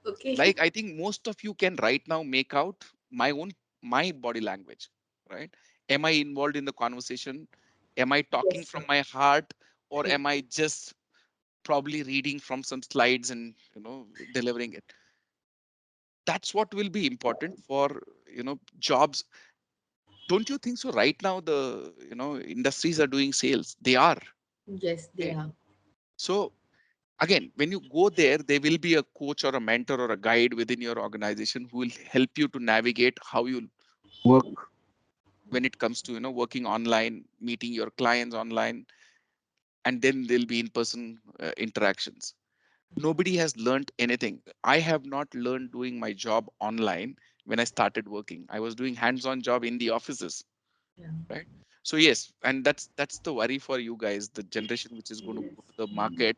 Okay. Like I think most of you can right now make out my body language, right? Am I involved in the conversation? Am I talking Yes, from sir. my heart, or Right. am I just probably reading from some slides and delivering it? That's what will be important for jobs. Don't you think so? Right now the industries are doing sales, they are. Yes, they Okay, are. so again, when you go there, there will be a coach or a mentor or a guide within your organization who will help you to navigate how you work when it comes to working online, meeting your clients online, and then there'll be in-person interactions. Nobody has learned anything. I have not learned doing my job online. When I started working, I was doing hands-on job in the offices, Yeah. right? So yes, and that's the worry for you guys, the generation which is going to go to the market.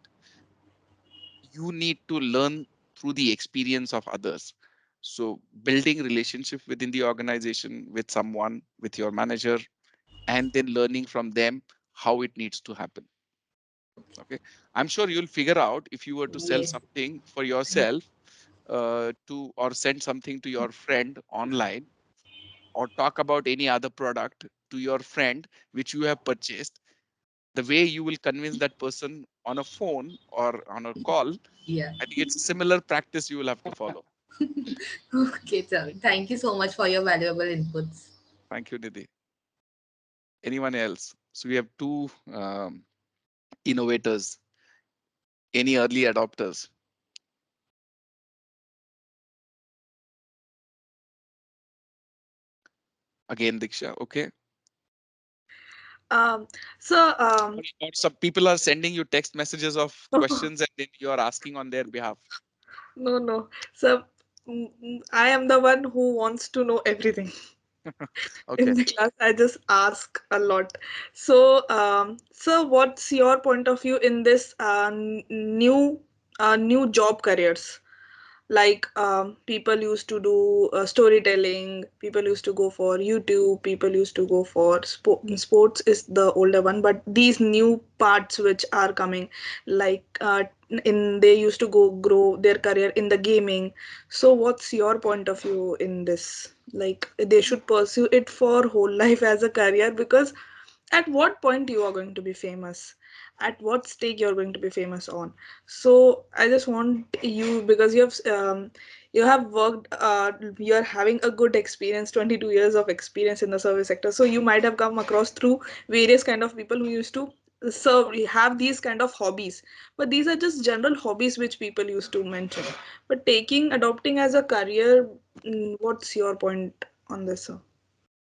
You need to learn through the experience of others. So building relationship within the organization with someone, with your manager, and then learning from them how it needs to happen. Okay, I'm sure you'll figure out if you were to sell Yes. something for yourself, to or send something to your friend online, or talk about any other product to your friend which you have purchased. The way you will convince that person on a phone or on a call, Yeah. I think it's a similar practice you will have to follow. Okay, sir. Thank you so much for your valuable inputs. Thank you, Nidhi. Anyone else? So we have two innovators. Any early adopters? Again, Diksha. Okay. Um, so Some people are sending you text messages of questions and then you are asking on their behalf. no, no. So I am the one who wants to know everything. In Okay. the class, I just ask a lot. So what's your point of view in this new job careers? Like people used to do storytelling, people used to go for YouTube, people used to go for sports is the older one, but these new parts which are coming, like in they used to go grow their career in the gaming. So what's your point of view in this? Like they should pursue it for whole life as a career, because at what point you are going to be famous, at what stake you're going to be famous on. So I just want you, because you have worked, you're having a good experience, 22 years of experience in the service sector, so you might have come across through various kind of people who used to serve, have these kind of hobbies, but these are just general hobbies which people used to mention, but taking adopting as a career, what's your point on this, sir?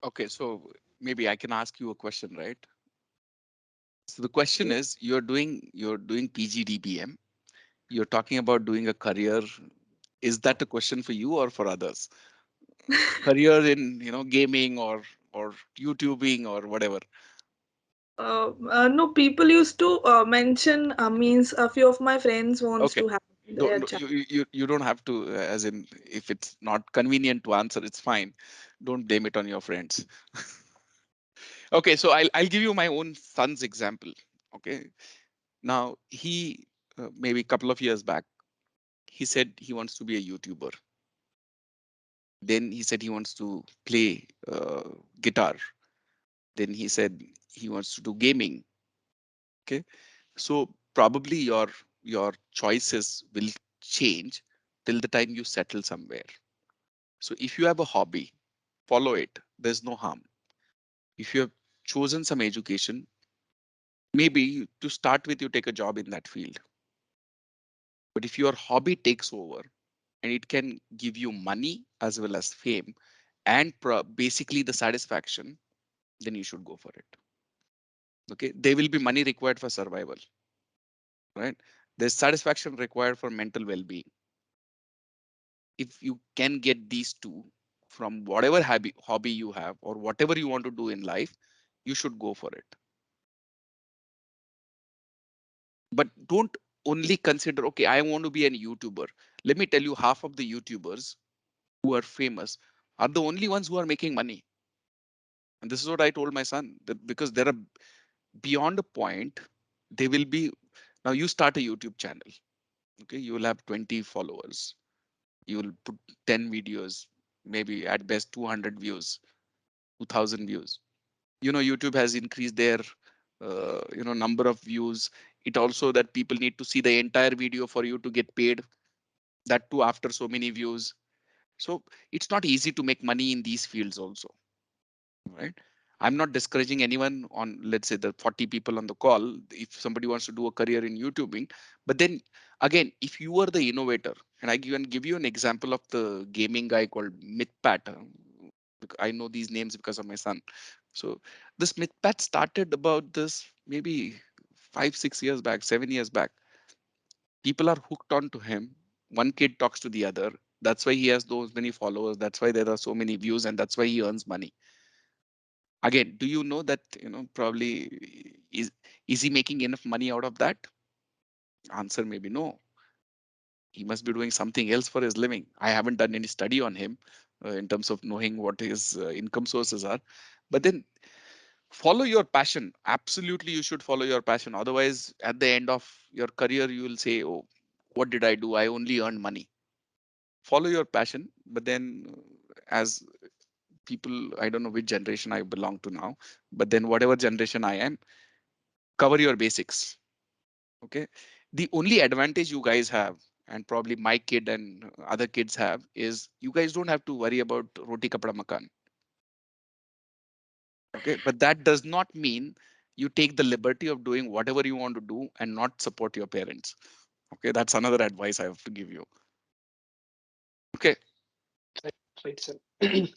Okay. So maybe I can ask you a question, right? So the question is, you're doing PGDBM. You're talking about doing a career. Is that a question for you or for others? Career in gaming or YouTubing or whatever. No, people used to mention, means a few of my friends wants Okay. to have. don't, The HR. you don't have to, as in, if it's not convenient to answer, it's fine. Don't blame it on your friends. Okay, so I'll give you my own son's example. Okay, now he maybe a couple of years back, he said he wants to be a YouTuber. Then he said he wants to play guitar. Then he said he wants to do gaming. Okay, so probably your choices will change till the time you settle somewhere. So if you have a hobby, follow it. There's no harm. If you have chosen some education, maybe to start with, you take a job in that field. But if your hobby takes over and it can give you money as well as fame and basically the satisfaction, then you should go for it. Okay, there will be money required for survival, right? There's satisfaction required for mental well-being. If you can get these two from whatever hobby you have or whatever you want to do in life, you should go for it. But don't only consider, okay, I want to be an YouTuber. Let me tell you, half of the YouTubers who are famous are the only ones who are making money. And this is what I told my son, that because there are beyond a point, they will be, now you start a YouTube channel. Okay, you will have 20 followers. You will put 10 videos, maybe at best 200 views, 2000 views. YouTube has increased their number of views. It also that people need to see the entire video for you to get paid, that too after so many views. So it's not easy to make money in these fields also, right? I'm not discouraging anyone on, let's say, the 40 people on the call, if somebody wants to do a career in YouTubing. But then again, if you are the innovator, and I can give you an example of the gaming guy called Mythpat. I know these names because of my son. So this Mythpat started about this maybe 5, 6 years back, 7 years back. People are hooked on to him. One kid talks to the other. That's why he has those many followers. That's why there are so many views, and that's why he earns money. Again, do you know that, probably is he making enough money out of that? Answer maybe no. He must be doing something else for his living. I haven't done any study on him in terms of knowing what his income sources are. But then follow your passion. Absolutely, you should follow your passion. Otherwise, at the end of your career, you will say, oh, what did I do? I only earned money. Follow your passion. But then as people, I don't know which generation I belong to now, but then whatever generation I am, cover your basics. Okay. The only advantage you guys have, and probably my kid and other kids have, is you guys don't have to worry about roti kapda makan. Okay. But that does not mean you take the liberty of doing whatever you want to do and not support your parents. Okay. That's another advice I have to give you. Okay. Right, sir.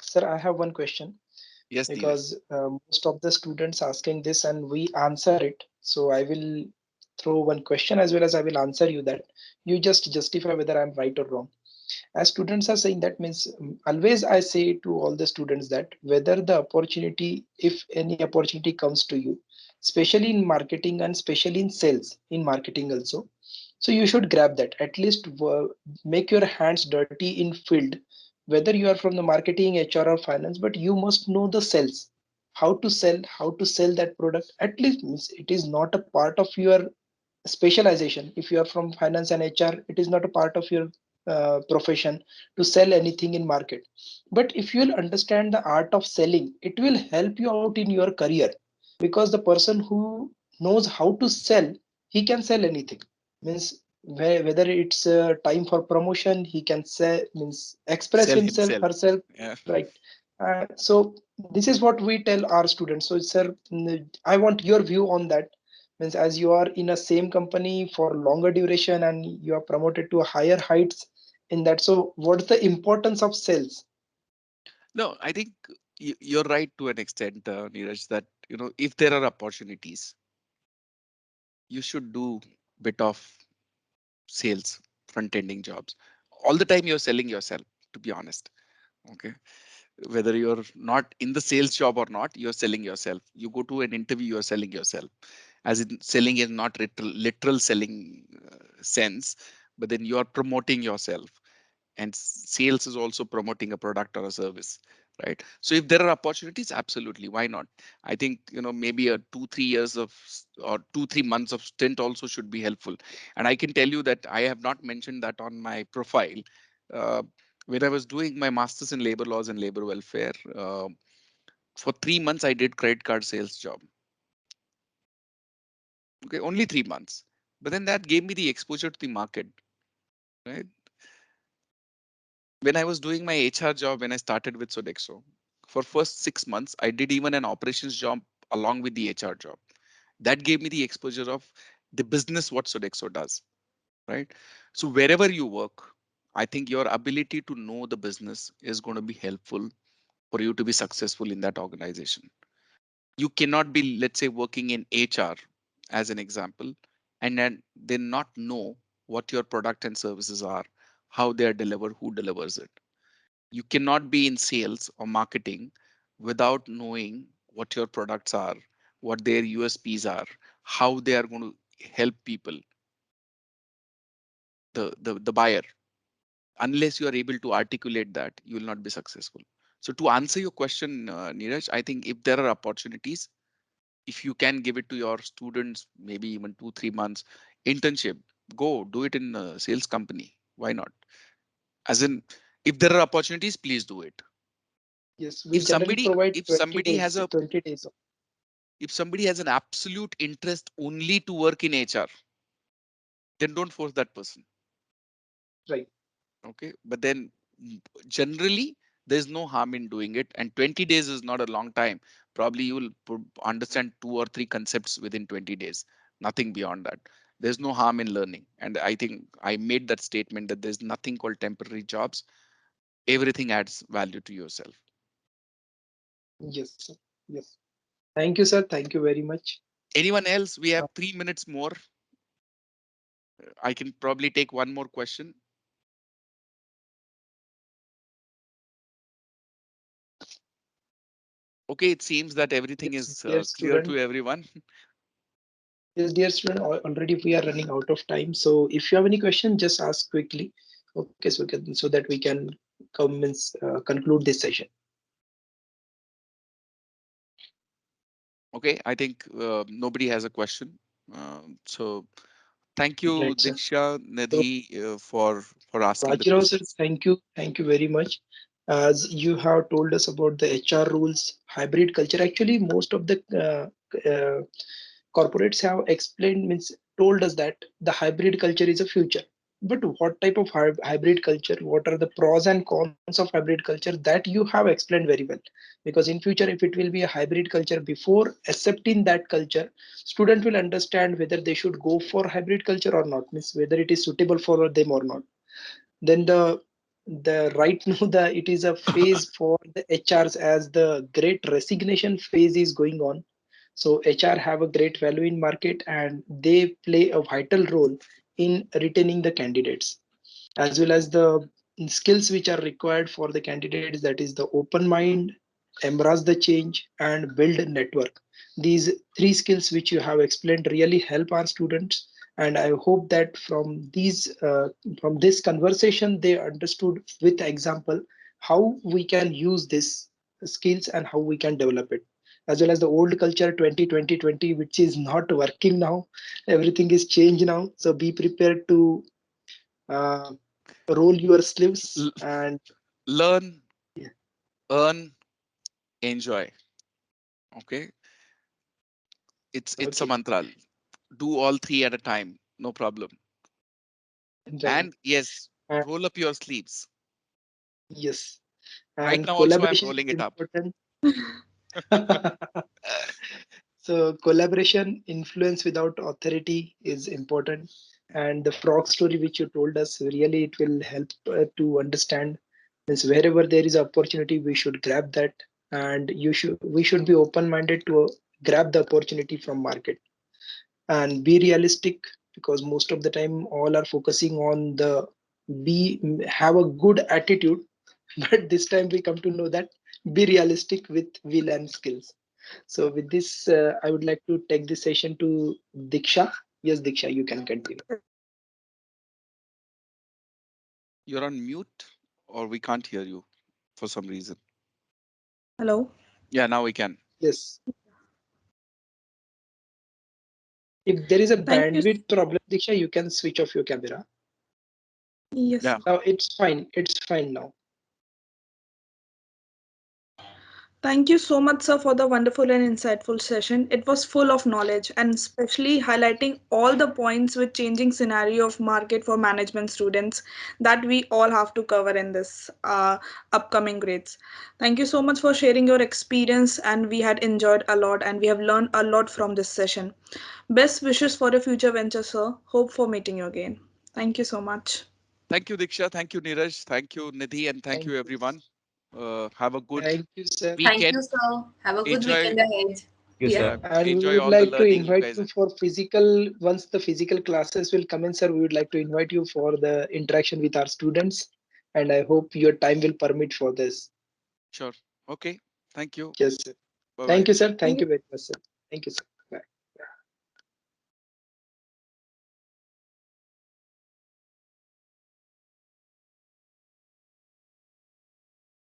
Sir, I have one question Yes, Neeraj. because most of the students asking this and we answer it. So I will throw one question as well as I will answer you that. You just justify whether I'm right or wrong. As students are saying, that means always I say to all the students that whether the opportunity, if any opportunity comes to you, especially in marketing and especially in sales, in marketing also, so you should grab that. At least make your hands dirty in field, whether you are from the marketing, HR or finance, but you must know the sales, how to sell that product. At least means it is not a part of your specialization. If you are from finance and HR, it is not a part of your profession to sell anything in market. But if you will understand the art of selling, it will help you out in your career, because the person who knows how to sell, he can sell anything. Means whether it's time for promotion, he can say, means express Sell himself, himself. herself, Yeah. right? So this is what we tell our students. So sir, I want your view on that. Means as you are in a same company for longer duration and you are promoted to higher heights in that, so what's the importance of sales? No, I think you're right to an extent, Neeraj, that, if there are opportunities, you should do bit of sales, front ending jobs. All the time you're selling yourself, to be honest. Okay. Whether you're not in the sales job or not, you're selling yourself. You go to an interview, you're selling yourself. As in selling is not literal selling sense, but then you are promoting yourself, and sales is also promoting a product or a service, right? So if there are opportunities, absolutely, why not? I think, maybe a 2 3 years of or 2 3 months of stint also should be helpful. And I can tell you that I have not mentioned that on my profile. uh, when I was doing my masters in labor laws and labor welfare, for 3 months I did credit card sales job. Okay, only 3 months, but then that gave me the exposure to the market, right? When I was doing my HR job, when I started with Sodexo, for first 6 months, I did even an operations job along with the HR job. That gave me the exposure of the business what Sodexo does, right? So wherever you work, I think your ability to know the business is going to be helpful for you to be successful in that organization. You cannot be, let's say, working in HR as an example, and then not know what your product and services are, how they are delivered, who delivers it. You cannot be in sales or marketing without knowing what your products are, what their USPs are, how they are going to help people, the buyer. Unless you are able to articulate that, you will not be successful. So to answer your question, Neeraj, I think if there are opportunities, if you can give it to your students, maybe even 2 3 months internship, go do it in a sales company. Why not? As in, if there are opportunities, please do it. Yes, we if generally somebody provide if 20 somebody has days, a 20 days. if somebody has an absolute interest only to work in HR, then don't force that person. Right. Okay, but then generally there's no harm in doing it, and 20 days is not a long time. Probably you will understand 2 or 3 concepts within 20 days, nothing beyond that. There's no harm in learning, and I think I made that statement that there's nothing called temporary jobs. Everything adds value to yourself. Yes, sir. Yes. Thank you, sir. Thank you very much. Anyone else? We have 3 minutes more. I can probably take one more question. Okay, it seems that everything Yes, is dear clear student. to everyone. Yes, dear student. Already we are running out of time. So if you have any question, just ask quickly. Okay, so that we can conclude this session. Okay, I think nobody has a question. So thank you, Right, sir. Diksha, So Nidhi, for asking the Bajirao sir, questions. thank you very much. As you have told us about the HR rules, hybrid culture. Actually, most of the corporates have explained, means told us that the hybrid culture is a future. But what type of hybrid culture? What are the pros and cons of hybrid culture? That you have explained very well. Because in future, if it will be a hybrid culture, before accepting that culture, student will understand whether they should go for hybrid culture or not. Means whether it is suitable for them or not. Then the right now the it is a phase for the HRs, as the great resignation phase is going on. So HR have a great value in market, and they play a vital role in retaining the candidates, as well as the skills which are required for the candidates, that is the open mind, embrace the change, and build a network. These three skills which you have explained really help our students, and I hope that from this conversation they understood with example how we can use this skills and how we can develop it, as well as the old culture 2020 which is not working now. Everything is changed now, so be prepared to uh, roll your sleeves L- and Learn, yeah. earn, enjoy. Okay, it's a Okay, mantra. Do all three at a time, no problem. right. And yes, And roll up your sleeves. yes, Right and now, also I'm collaboration rolling is it up. important. So collaboration, influence without authority is important. And the frog story which you told us, really it will help to understand. Means wherever there is opportunity, we should grab that, and we should be open minded to grab the opportunity from market, and be realistic, because most of the time all are focusing on the be have a good attitude. But this time we come to know that be realistic with will and skills. So with this, I would like to take this session to Diksha. Yes, Diksha, you can continue. You're on mute, or we can't hear you for some reason. Hello. Yeah, now we can. Yes. If there is a Thank you. bandwidth problem, Diksha, you can switch off your camera. Yes, Yeah. sir. Now it's fine. It's fine now. Thank you so much, sir, for the wonderful and insightful session. It was full of knowledge and especially highlighting all the points with changing scenario of market for management students that we all have to cover in this upcoming grades. Thank you so much for sharing your experience, and we had enjoyed a lot and we have learned a lot from this session. Best wishes for your future venture, sir. Hope for meeting you again. Thank you so much. Thank you, Diksha. Thank you, Neeraj. Thank you, Nidhi, and thank Thank you, you. everyone. Have a good Thank you, sir. Thank you, weekend. sir. Have a good Enjoy, weekend ahead. Thank you, Yeah. yeah, sir. And we enjoy would all the like to learning you invite guys. you for physical, once the physical classes will come in, sir, we would like to invite you for the interaction with our students. And I hope your time will permit for this. Sure. Okay. Thank you. Yes, sir. Bye bye. Thank you, sir. Thank Thank you. you very much, sir. Thank you, sir.